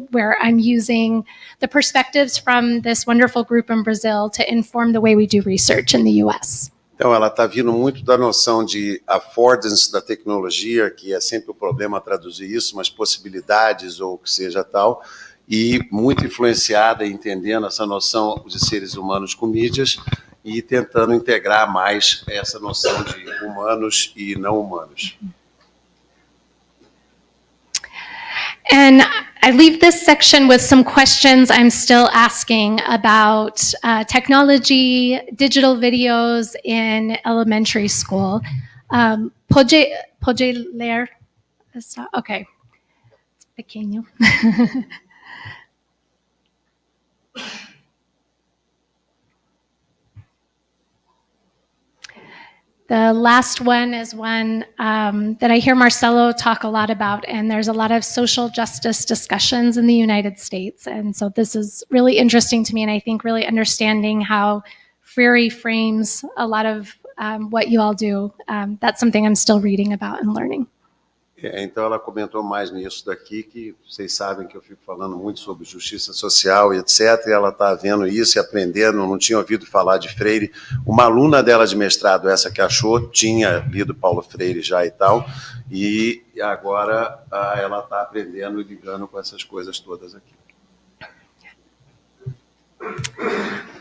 where I'm using the perspectives from this wonderful group in Brazil to inform the way we do research in the US. Então, ela está vindo muito da noção de affordance da tecnologia, que é sempre o problema traduzir isso, mas possibilidades ou o que seja tal, e muito influenciada, entendendo essa noção de seres humanos com mídias e tentando integrar mais essa noção de humanos e não humanos. And I leave this section with some questions I'm still asking about technology, digital videos in elementary school. Pode ler? Okay. It's pequeño. The last one is one that I hear Marcelo talk a lot about, and there's a lot of social justice discussions in the United States. And so this is really interesting to me, and I think really understanding how Freire frames a lot of what you all do. That's something I'm still reading about and learning. Então ela comentou mais nisso daqui, que vocês sabem que eu fico falando muito sobre justiça social e etc, e ela está vendo isso e aprendendo, não tinha ouvido falar de Freire. Uma aluna dela de mestrado, essa que achou, tinha lido Paulo Freire já e tal, e agora ela está aprendendo e ligando com essas coisas todas aqui.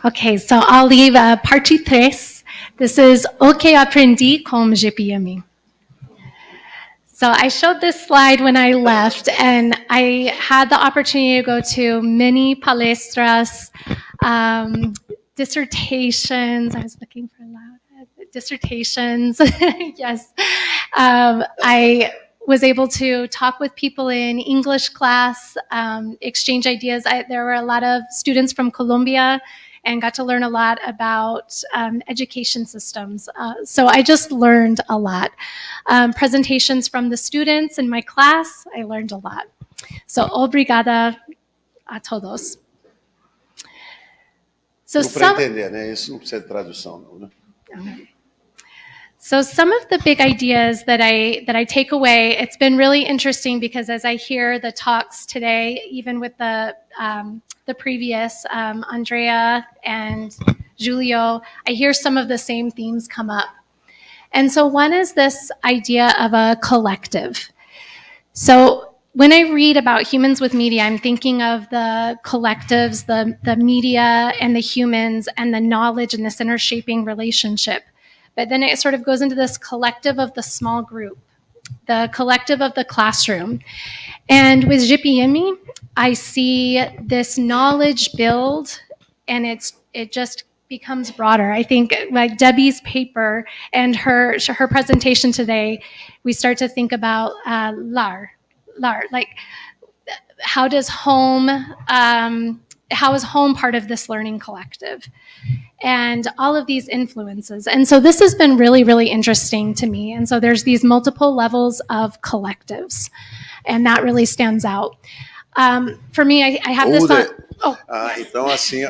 Okay, so I'll leave parte 3. This is o que aprendi com GPME. So I showed this slide when I left, and I had the opportunity to go to many palestras, dissertations. I was looking for dissertations. Yes. I was able to talk with people in English class, exchange ideas. There were a lot of students from Colombia, and got to learn a lot about education systems. So I just learned a lot. Presentations from the students in my class, I learned a lot. So obrigada a todos. So para entender, né? Isso não precisa de tradução, não, né? So some of the big ideas that I take away, it's been really interesting because as I hear the talks today, even with the previous Andrea and Julio, I hear some of the same themes come up. And so one is this idea of a collective. So when I read about humans with media, I'm thinking of the collectives, the media and the humans and the knowledge and this intershaping relationship. But then it sort of goes into this collective of the small group, the collective of the classroom. And with GPME, I see this knowledge build, and it just becomes broader. I think like Debbie's paper and her presentation today, we start to think about LAR, like how is home part of this learning collective? And all of these influences. And so this has been really, really interesting to me. And so there's these multiple levels of collectives, and that really stands out. For me, I have this on... Oh, yes. Então, assim...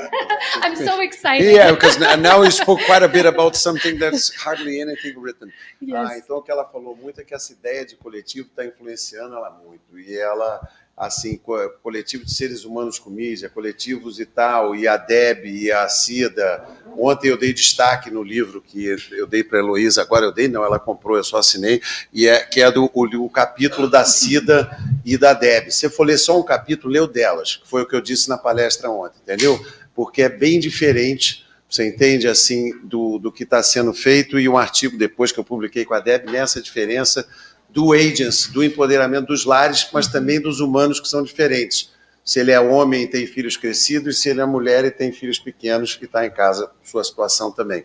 I'm so excited. Yeah, because now we spoke quite a bit about something that's hardly anything written. Yes. Então, o que ela falou muito é que essa ideia de coletivo está influenciando ela muito. E ela... assim, coletivo de seres humanos com mídia, coletivos e tal, e a Deb e a Cida. Ontem eu dei destaque no livro que eu dei para a Heloísa, agora eu dei, não, ela comprou, eu só assinei, que é o capítulo da Cida e da Deb. Se for ler só um capítulo, lê o delas, que foi o que eu disse na palestra ontem, entendeu? Porque é bem diferente, você entende, assim, do que está sendo feito, e um artigo depois que eu publiquei com a Deb, nessa diferença do agency, do empoderamento dos lares, mas também dos humanos que são diferentes. Se ele é homem e tem filhos crescidos, se ele é mulher e tem filhos pequenos e está em casa, sua situação também.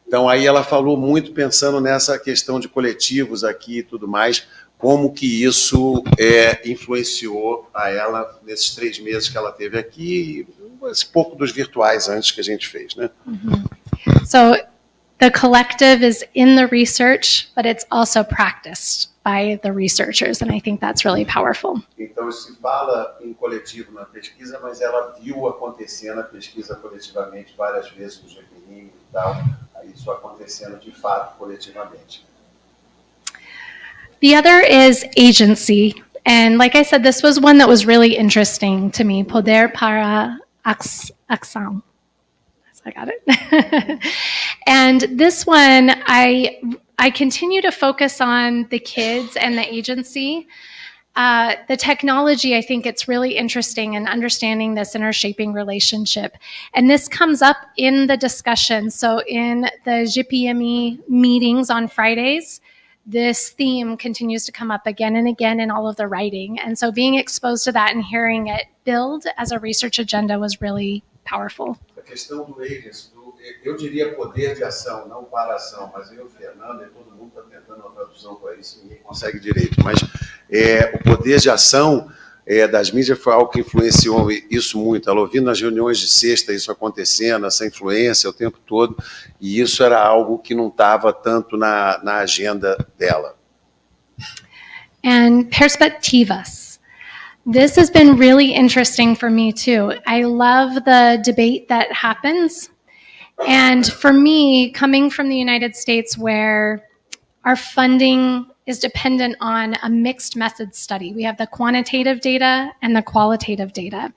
Então, aí ela falou muito pensando nessa questão de coletivos aqui e tudo mais, como que isso influenciou a ela nesses 3 meses que ela teve aqui, e esse pouco dos virtuais antes que a gente fez, né? So, the collective is in the research, but it's also practiced by the researchers, and I think that's really powerful. Então, se fala em coletivo na pesquisa, mas ela viu acontecendo a pesquisa coletivamente várias vezes no GPI e tal, isso acontecendo de fato coletivamente. The other is agency, and like I said, this was one that was really interesting to me, poder para acção. I got it. And this one, I continue to focus on the kids and the agency. the technology, I think it's really interesting in understanding this intershaping relationship. And this comes up in the discussion. So in the GPME meetings on Fridays, this theme continues to come up again and again in all of the writing. And so being exposed to that and hearing it build as a research agenda was really powerful. A questão do agency, eu diria poder de ação, não para ação, mas eu, Fernando, e todo mundo está tentando uma tradução para isso, ninguém consegue direito. Mas o poder de ação das mídias foi algo que influenciou isso muito. Ela ouvindo nas reuniões de sexta isso acontecendo, essa influência o tempo todo, e isso era algo que não estava tanto na agenda dela. And perspectivas. This has been really interesting for me too. I love the debate that happens. And for me, coming from the United States where our funding is dependent on a mixed method study. We have the quantitative data and the qualitative data.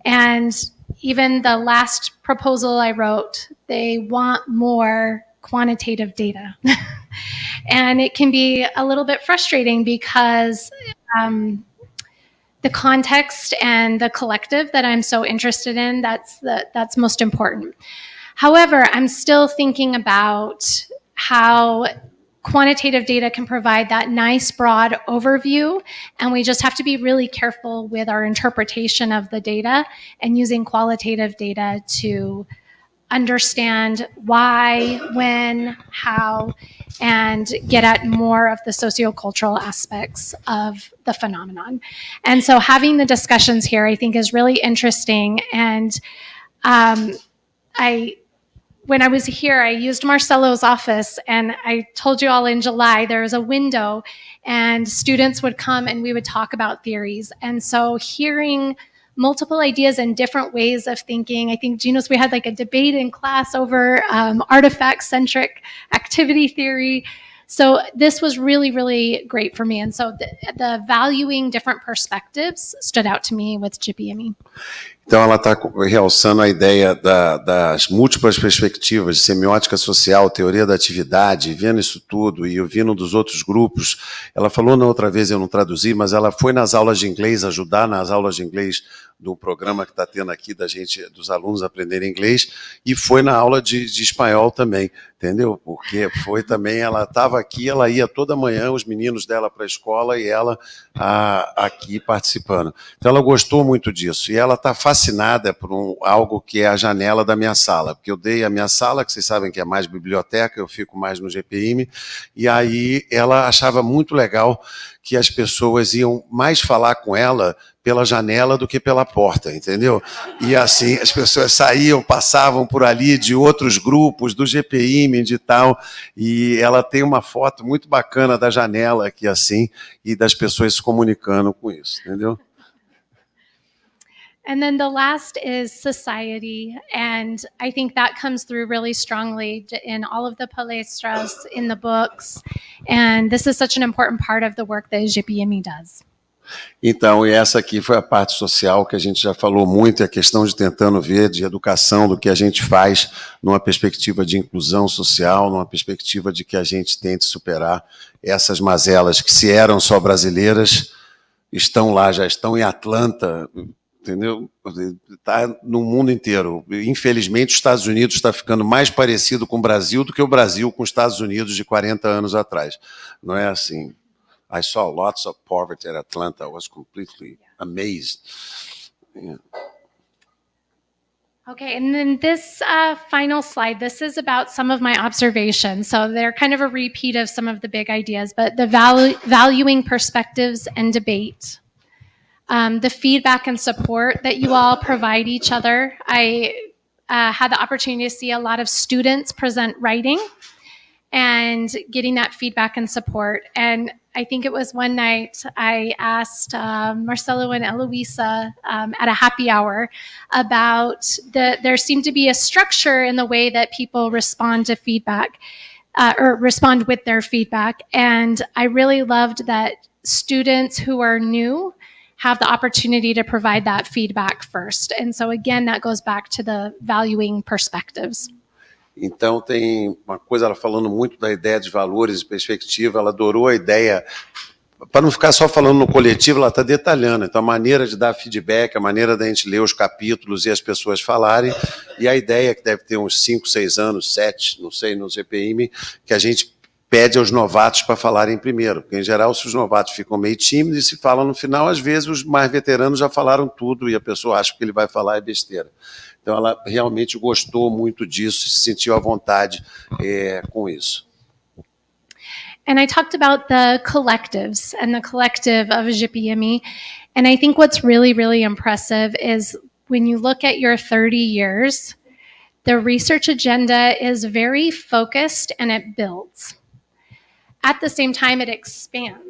And even the last proposal I wrote, they want more quantitative data. And it can be a little bit frustrating because the context and the collective that I'm so interested in, that's most important. However, I'm still thinking about how quantitative data can provide that nice broad overview, and we just have to be really careful with our interpretation of the data and using qualitative data to understand why, when, how, and get at more of the sociocultural aspects of the phenomenon. And so having the discussions here, I think, is really interesting. And when I was here, I used Marcelo's office, and I told you all in July, there was a window, and students would come and we would talk about theories. And so hearing multiple ideas and different ways of thinking, I think, Ginos, we had like a debate in class over artifact-centric activity theory. So this was really, really great for me. And so the valuing different perspectives stood out to me with GPME. Então, ela está realçando a ideia das múltiplas perspectivas de semiótica social, teoria da atividade, vendo isso tudo e ouvindo dos outros grupos. Ela falou na outra vez, eu não traduzi, mas ela foi nas aulas de inglês, ajudar nas aulas de inglês do programa que está tendo aqui da gente, dos alunos aprenderem inglês, e foi na aula de espanhol também, entendeu? Porque foi também, ela estava aqui, ela ia toda manhã, os meninos dela para a escola e ela aqui participando. Então ela gostou muito disso, e ela está fascinada por algo que é a janela da minha sala, porque eu dei a minha sala, que vocês sabem que é mais biblioteca, eu fico mais no GPM, e aí ela achava muito legal que as pessoas iam mais falar com ela pela janela do que pela porta, entendeu? E assim, as pessoas saíam, passavam por ali de outros grupos, do GPM, de tal, e ela tem uma foto muito bacana da janela aqui assim, e das pessoas se comunicando com isso, entendeu? And then the last is society, and I think that comes through really strongly in all of the palestras, in the books, and this is such an important part of the work that GPME does. Então, e essa aqui foi a parte social que a gente já falou muito, a questão de tentando ver de educação, do que a gente faz numa perspectiva de inclusão social, numa perspectiva de que a gente tente superar essas mazelas que, se eram só brasileiras, estão lá, já estão em Atlanta, entendeu? Está no mundo inteiro. Infelizmente, os Estados Unidos está ficando mais parecido com o Brasil do que o Brasil com os Estados Unidos de 40 anos atrás. Não é assim? I saw lots of poverty at Atlanta. I was completely amazed. Yeah. Okay, and then this final slide, this is about some of my observations. So they're kind of a repeat of some of the big ideas, but the valuing perspectives and debate. The feedback and support that you all provide each other. I had the opportunity to see a lot of students present writing and getting that feedback and support. And I think it was one night I asked Marcelo and Eloisa at a happy hour about there seemed to be a structure in the way that people respond to feedback or respond with their feedback. And I really loved that students who are new have the opportunity to provide that feedback first. And so again, that goes back to the valuing perspectives. Então tem uma coisa, ela falando muito da ideia de valores e perspectiva, ela adorou a ideia para não ficar só falando no coletivo, ela está detalhando. Então, a maneira de dar feedback, a maneira da gente ler os capítulos e as pessoas falarem, e a ideia, que deve ter uns 5, 6 anos, 7, não sei, no GPM, que a gente pede aos novatos para falarem primeiro. Porque, em geral, se os novatos ficam meio tímidos e se falam no final, às vezes os mais veteranos já falaram tudo e a pessoa acha que ele vai falar é besteira. Então, ela realmente gostou muito disso, se sentiu à vontade com isso. And I talked about the collectives and the collective of GPME. And I think what's really, really impressive is when you look at your 30 years, the research agenda is very focused and it builds. At the same time, it expands.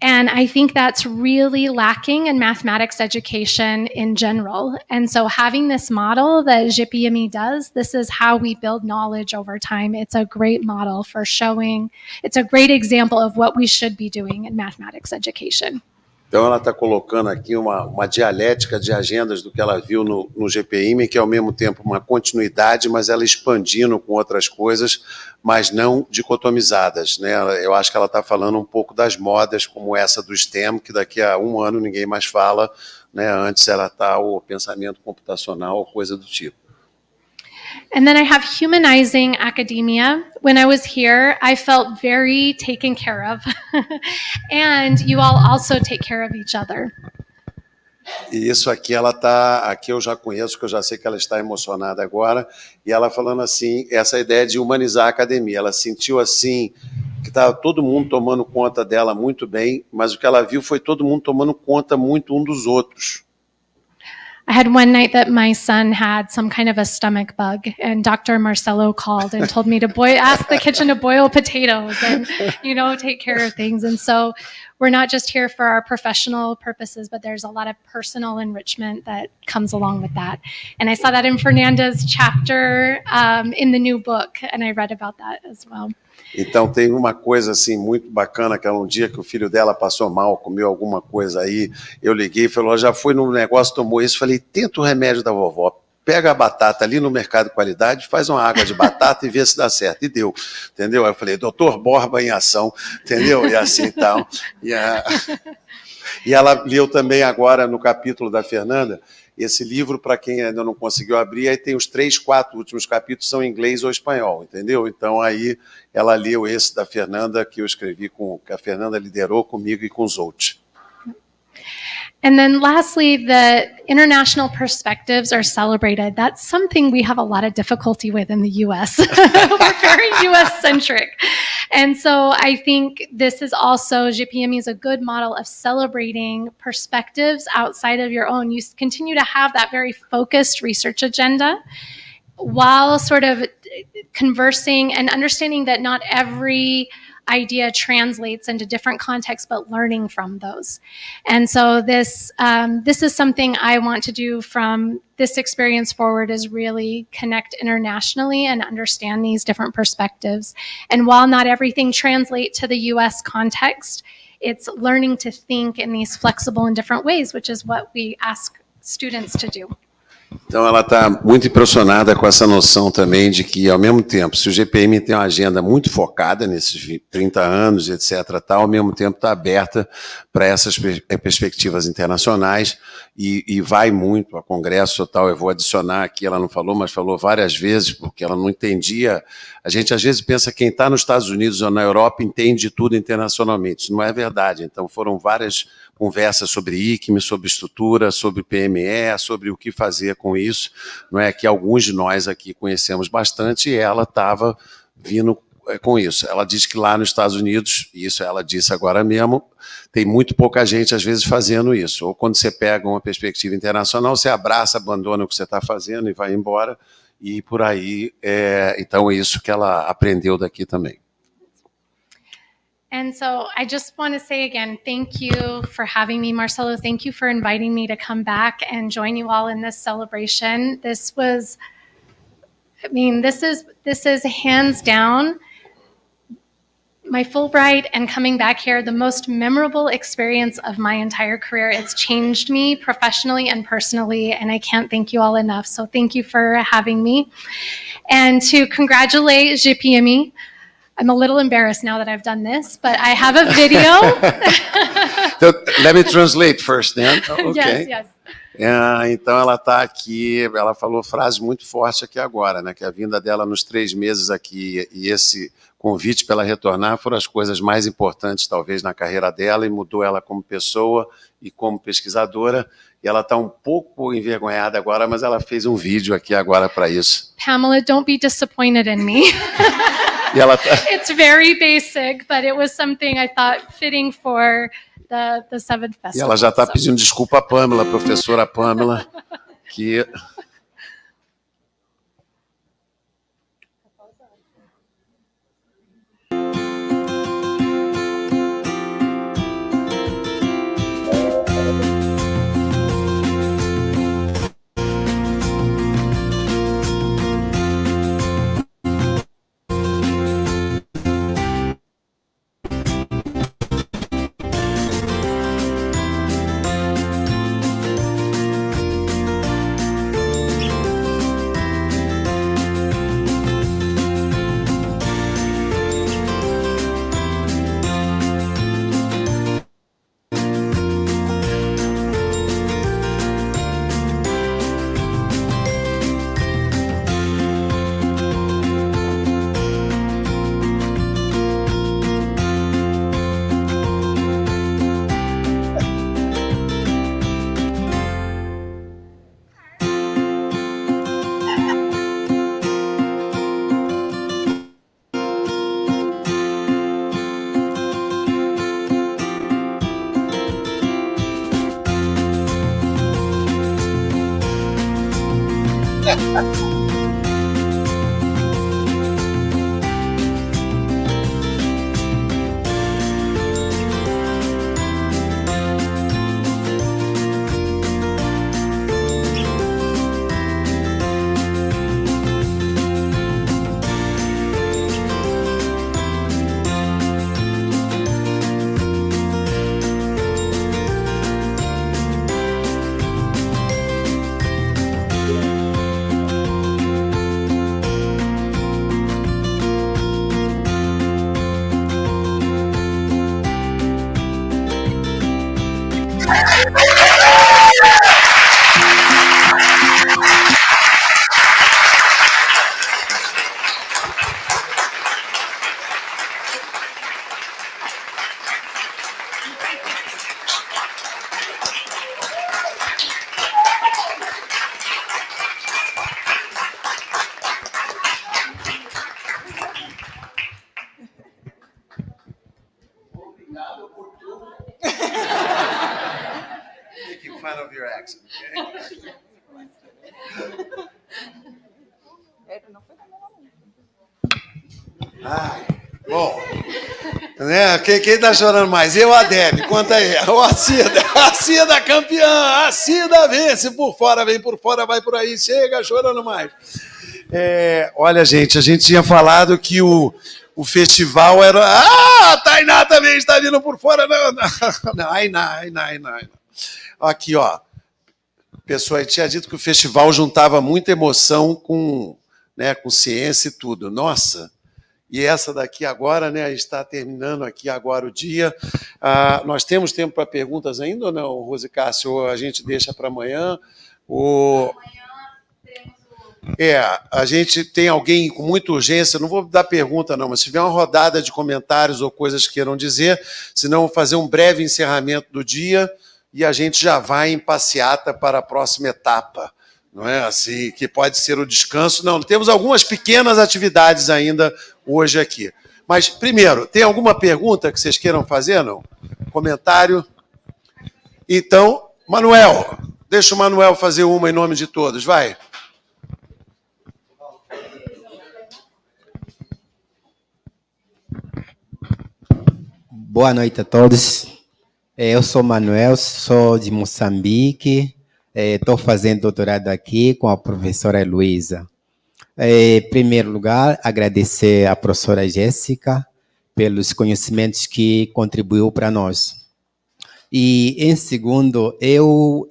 And I think that's really lacking in mathematics education in general. And so having this model that GPME does, this is how we build knowledge over time. It's a great model for showing, it's a great example of what we should be doing in mathematics education. Então, ela está colocando aqui uma dialética de agendas do que ela viu no GPM, que é ao mesmo tempo uma continuidade, mas ela expandindo com outras coisas, mas não dicotomizadas, né? Eu acho que ela está falando um pouco das modas, como essa do STEM, que daqui a um ano ninguém mais fala, né? Antes era o pensamento computacional ou coisa do tipo. And then I have humanizing academia. When I was here, I felt very taken care of. And you all also take care of each other. E isso aqui aqui eu já conheço, que eu já sei que ela está emocionada agora, e ela falando assim, essa ideia de humanizar a academia. Ela sentiu assim, que estava todo mundo tomando conta dela muito bem, mas o que ela viu foi todo mundo tomando conta muito um dos outros. I had one night that my son had some kind of a stomach bug, and Dr. Marcelo called and told me to ask the kitchen to boil potatoes and, take care of things. And so we're not just here for our professional purposes, but there's a lot of personal enrichment that comes along with that. And I saw that in Fernanda's chapter in the new book, and I read about that as well. Então tem uma coisa assim muito bacana, que era um dia que o filho dela passou mal, comeu alguma coisa aí, eu liguei e falou, já foi no negócio, tomou isso, falei, tenta o remédio da vovó, pega a batata ali no mercado de qualidade, faz uma água de batata e vê se dá certo, e deu, entendeu? Aí eu falei, doutor Borba em ação, entendeu? E assim tal, e ela leu também agora no capítulo da Fernanda, esse livro, para quem ainda não conseguiu abrir, aí tem os 3, 4 últimos capítulos, são em inglês ou espanhol, entendeu? Então aí ela leu esse da Fernanda, que eu escrevi, que a Fernanda liderou comigo e com os outros. And then lastly, the international perspectives are celebrated. That's something we have a lot of difficulty with in the US. We're very US-centric. And so I think this is also, GPME is a good model of celebrating perspectives outside of your own. You continue to have that very focused research agenda while sort of conversing and understanding that not every idea translates into different contexts, but learning from those. And so this is something I want to do from this experience forward, is really connect internationally and understand these different perspectives. And while not everything translates to the US context, it's learning to think in these flexible and different ways, which is what we ask students to do. Então, ela está muito impressionada com essa noção também de que, ao mesmo tempo, se o GPM tem uma agenda muito focada nesses 30 anos, etc., tal, ao mesmo tempo está aberta para essas perspectivas internacionais e vai muito a congresso tal. Eu vou adicionar aqui, ela não falou, mas falou várias vezes, porque ela não entendia. A gente, às vezes, pensa que quem está nos Estados Unidos ou na Europa entende tudo internacionalmente. Isso não é verdade. Então, foram várias conversas sobre ICM, sobre estrutura, sobre PME, sobre o que fazer com isso, não é, que alguns de nós aqui conhecemos bastante, e ela estava vindo com isso. Ela diz que lá nos Estados Unidos, e isso ela disse agora mesmo, tem muito pouca gente, às vezes, fazendo isso. Ou quando você pega uma perspectiva internacional, você abraça, abandona o que você está fazendo e vai embora, e por aí, então é isso que ela aprendeu daqui também. And so I just want to say again, thank you for having me, Marcelo. Thank you for inviting me to come back and join you all in this celebration. This was, this is hands down my Fulbright and coming back here, the most memorable experience of my entire career. It's changed me professionally and personally, and I can't thank you all enough. So thank you for having me. And to congratulate GPME. I'm a little embarrassed now that I've done this, but I have a video. So, let me translate first, then. Okay. Yes, yes. Então ela está aqui, ela falou frase muito forte aqui agora, né? Que a vinda dela nos 3 meses aqui e esse convite para ela retornar foram as coisas mais importantes, talvez, na carreira dela e mudou ela como pessoa e como pesquisadora. E ela está um pouco envergonhada agora, mas ela fez um vídeo aqui agora para isso. Pamela, don't be disappointed in me. E ela tá... It's very basic, but it was something I thought fitting for the seventh festival. E ela já está pedindo desculpa a Pamela, a professora Pamela, que... Making fun of your accent, okay? Ai, bom, né? Quem tá chorando mais? Eu ou a Deb? Conta aí. Ou a Cida campeã, a Cida vence por fora, vem por fora, vai por aí, chega chorando mais. Olha, gente, a gente tinha falado que o festival era... Ah, a Tainá também está vindo por fora. Não, Ainá. Aqui, ó. Pessoal, a gente tinha dito que o festival juntava muita emoção com ciência e tudo. Nossa, e essa daqui agora, né, está terminando aqui agora o dia. Nós temos tempo para perguntas ainda ou não, Rose Cássio? Ou a gente deixa para amanhã? A gente tem alguém com muita urgência, não vou dar pergunta não, mas se tiver uma rodada de comentários ou coisas que queiram dizer, senão vou fazer um breve encerramento do dia e a gente já vai em passeata para a próxima etapa, não é assim, que pode ser o descanso. Não, temos algumas pequenas atividades ainda hoje aqui. Mas, primeiro, tem alguma pergunta que vocês queiram fazer, não? Comentário? Então, Manuel, deixa o Manuel fazer uma em nome de todos, vai. Boa noite a todos. Eu sou Manuel, sou de Moçambique. Estou fazendo doutorado aqui com a professora Heloísa. Em primeiro lugar, agradecer à professora Jéssica pelos conhecimentos que contribuiu para nós. E, em segundo,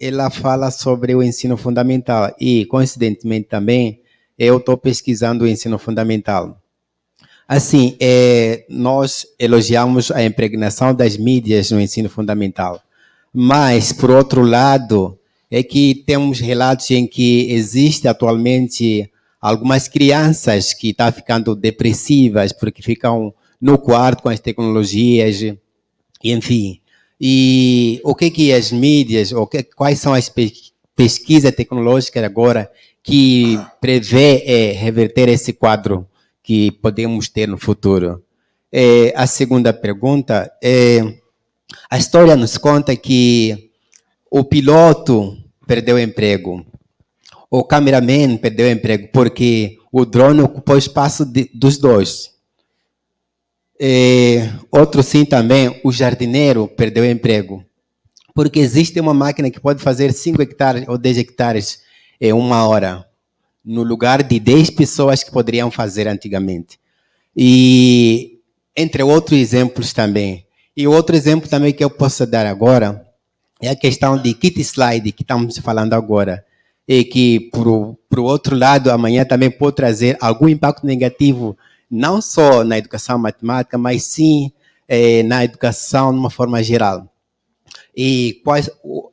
ela fala sobre o ensino fundamental. E, coincidentemente também, eu estou pesquisando o ensino fundamental. Assim, nós elogiamos a impregnação das mídias no ensino fundamental. Mas, por outro lado, é que temos relatos em que existe atualmente algumas crianças que estão ficando depressivas porque ficam no quarto com as tecnologias, enfim. E o que as mídias, quais são as pesquisas tecnológicas agora que prevê reverter esse quadro que podemos ter no futuro? A segunda pergunta a história nos conta que o piloto perdeu o emprego, o cameraman perdeu o emprego porque o drone ocupou o espaço dos dois. Outro sim também, o jardineiro perdeu o emprego, porque existe uma máquina que pode fazer 5 hectares ou 10 hectares em 1 hora, no lugar de 10 pessoas que poderiam fazer antigamente. E entre outros exemplos também. E outro exemplo também que eu posso dar agora é a questão de kit slide, que estamos falando agora. E que, por outro lado, amanhã também pode trazer algum impacto negativo, não só na educação matemática, mas sim na educação de uma forma geral. E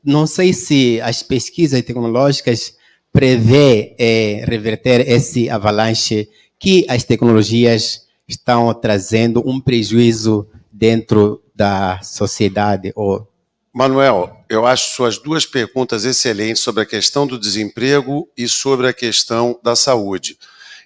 não sei se as pesquisas tecnológicas prevê reverter esse avalanche que as tecnologias estão trazendo um prejuízo dentro da sociedade. Manuel, eu acho suas 2 perguntas excelentes sobre a questão do desemprego e sobre a questão da saúde.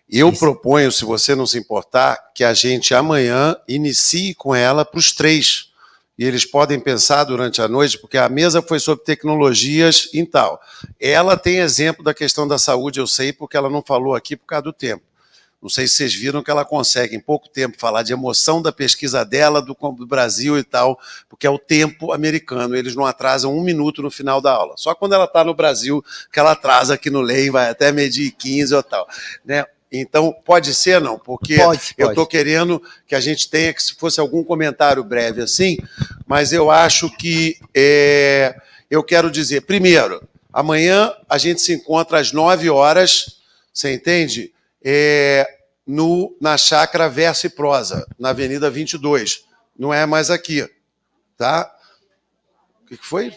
Eu proponho, se você não se importar, que a gente amanhã inicie com ela para os 3. E eles podem pensar durante a noite, porque a mesa foi sobre tecnologias e tal. Ela tem exemplo da questão da saúde, eu sei, porque ela não falou aqui por causa do tempo. Não sei se vocês viram que ela consegue, em pouco tempo, falar de emoção da pesquisa dela, do Brasil e tal, porque é o tempo americano. Eles não atrasam 1 minuto no final da aula. Só quando ela está no Brasil que ela atrasa aqui no LEI, vai até meio-dia e 15 ou tal. Né? Então, pode ser, não? Porque eu estou querendo que a gente tenha, que se fosse algum comentário breve assim, mas eu acho que eu quero dizer, primeiro, amanhã a gente se encontra às 9 horas, você entende? Na chácara Verso e Prosa, na Avenida 22. Não é mais aqui, tá? O que foi?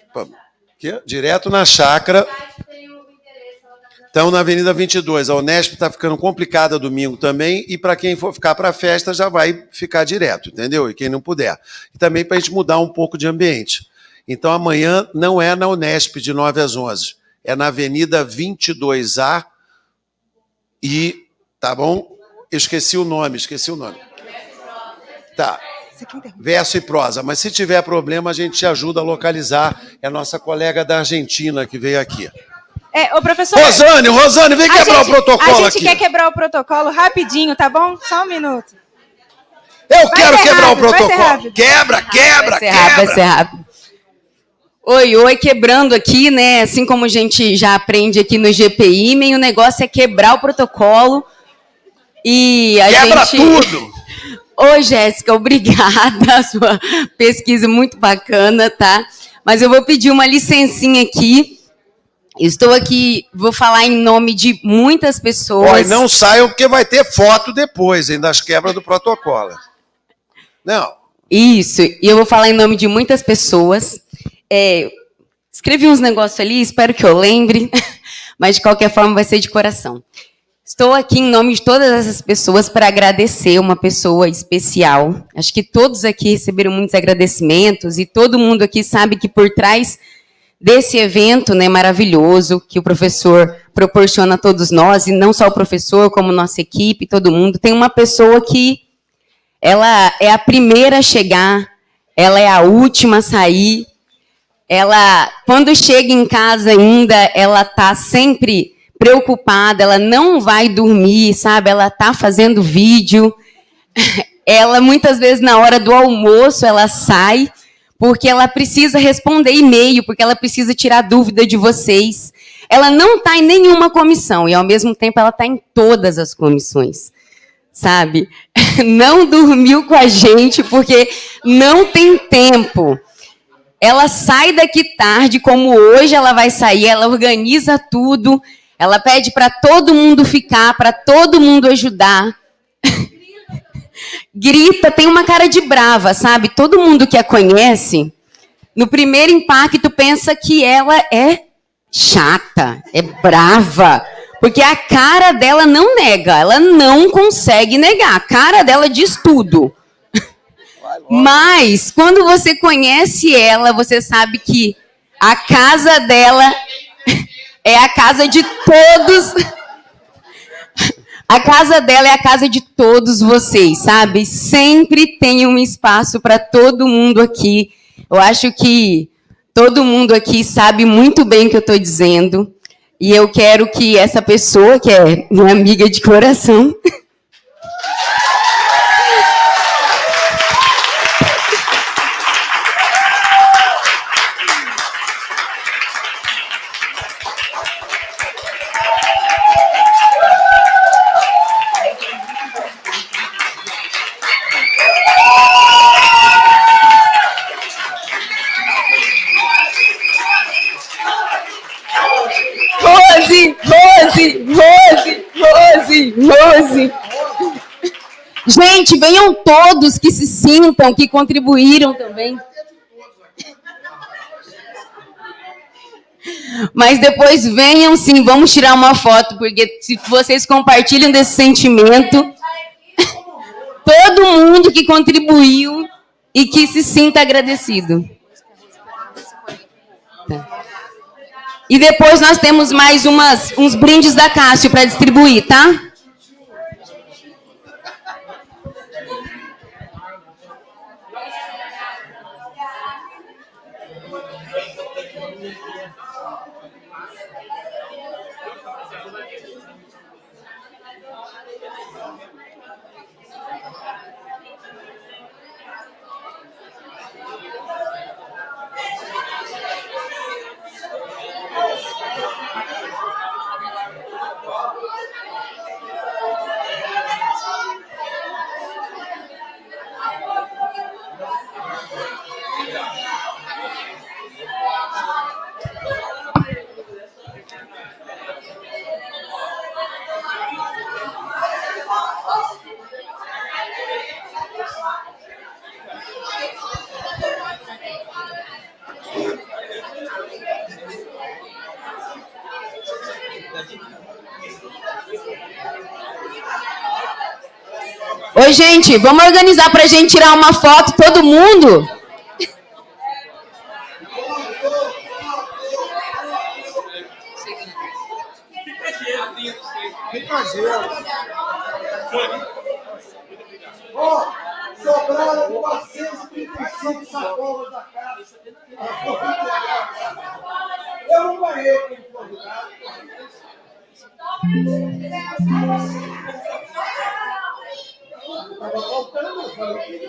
Direto na chácara. Então, na Avenida 22. A Unesp está ficando complicada domingo também, e para quem for ficar para a festa já vai ficar direto, entendeu? E quem não puder. E também para a gente mudar um pouco de ambiente. Então, amanhã não é na Unesp de 9 às 11. É na Avenida 22A e... Tá bom? Eu esqueci o nome. Tá. Verso e Prosa. Mas se tiver problema, a gente te ajuda a localizar. É a nossa colega da Argentina que veio aqui. Ô, professor... Rosane, vem quebrar o protocolo aqui. A gente quer quebrar o protocolo rapidinho, tá bom? Só 1 minuto. Eu quero quebrar o protocolo. Quebra. Vai ser rápido. Oi, quebrando aqui, né? Assim como a gente já aprende aqui no GPI, o negócio é quebrar o protocolo. E a Quebra gente... tudo! Oi, Jéssica, obrigada. A sua pesquisa muito bacana, tá? Mas eu vou pedir uma licencinha aqui. Estou aqui, vou falar em nome de muitas pessoas. Olha, não saiam porque vai ter foto depois, hein, das quebras do protocolo. Não. Isso, e eu vou falar em nome de muitas pessoas. Escrevi uns negócios ali, espero que eu lembre, mas de qualquer forma vai ser de coração. Estou aqui em nome de todas essas pessoas para agradecer uma pessoa especial. Acho que todos aqui receberam muitos agradecimentos e todo mundo aqui sabe que por trás desse evento, né, maravilhoso que o professor proporciona a todos nós, e não só o professor, como nossa equipe, todo mundo, tem uma pessoa que ela é a primeira a chegar, ela é a última a sair, ela, quando chega em casa ainda, ela está sempre preocupada, ela não vai dormir, sabe? Ela está fazendo vídeo. Ela, muitas vezes, na hora do almoço, ela sai, porque ela precisa responder e-mail, porque ela precisa tirar dúvida de vocês. Ela não está em nenhuma comissão, e, ao mesmo tempo, ela está em todas as comissões, sabe? Não dormiu com a gente, porque não tem tempo. Ela sai daqui tarde, como hoje ela vai sair, ela organiza tudo, ela pede para todo mundo ficar, para todo mundo ajudar. grita, tem uma cara de brava, sabe? Todo mundo que a conhece, no primeiro impacto, pensa que ela é chata, é brava. Porque a cara dela não nega, ela não consegue negar. A cara dela diz tudo. Mas, quando você conhece ela, você sabe que a casa dela é a casa de todos. A casa dela é a casa de todos vocês, sabe? Sempre tem um espaço para todo mundo aqui. Eu acho que todo mundo aqui sabe muito bem o que eu estou dizendo. E eu quero que essa pessoa, que é minha amiga de coração, Rose. Gente, venham todos que se sintam, que contribuíram também. Mas depois venham sim, vamos tirar uma foto, porque se vocês compartilham desse sentimento, todo mundo que contribuiu e que se sinta agradecido. Tá. E depois nós temos mais uns brindes da Cássio para distribuir, tá? Oi, gente, vamos organizar para a gente tirar uma foto, todo mundo? Ó, sobraram 435 sacolas da casa. Eu não ganhei como convidado. Estava faltando, eu falei.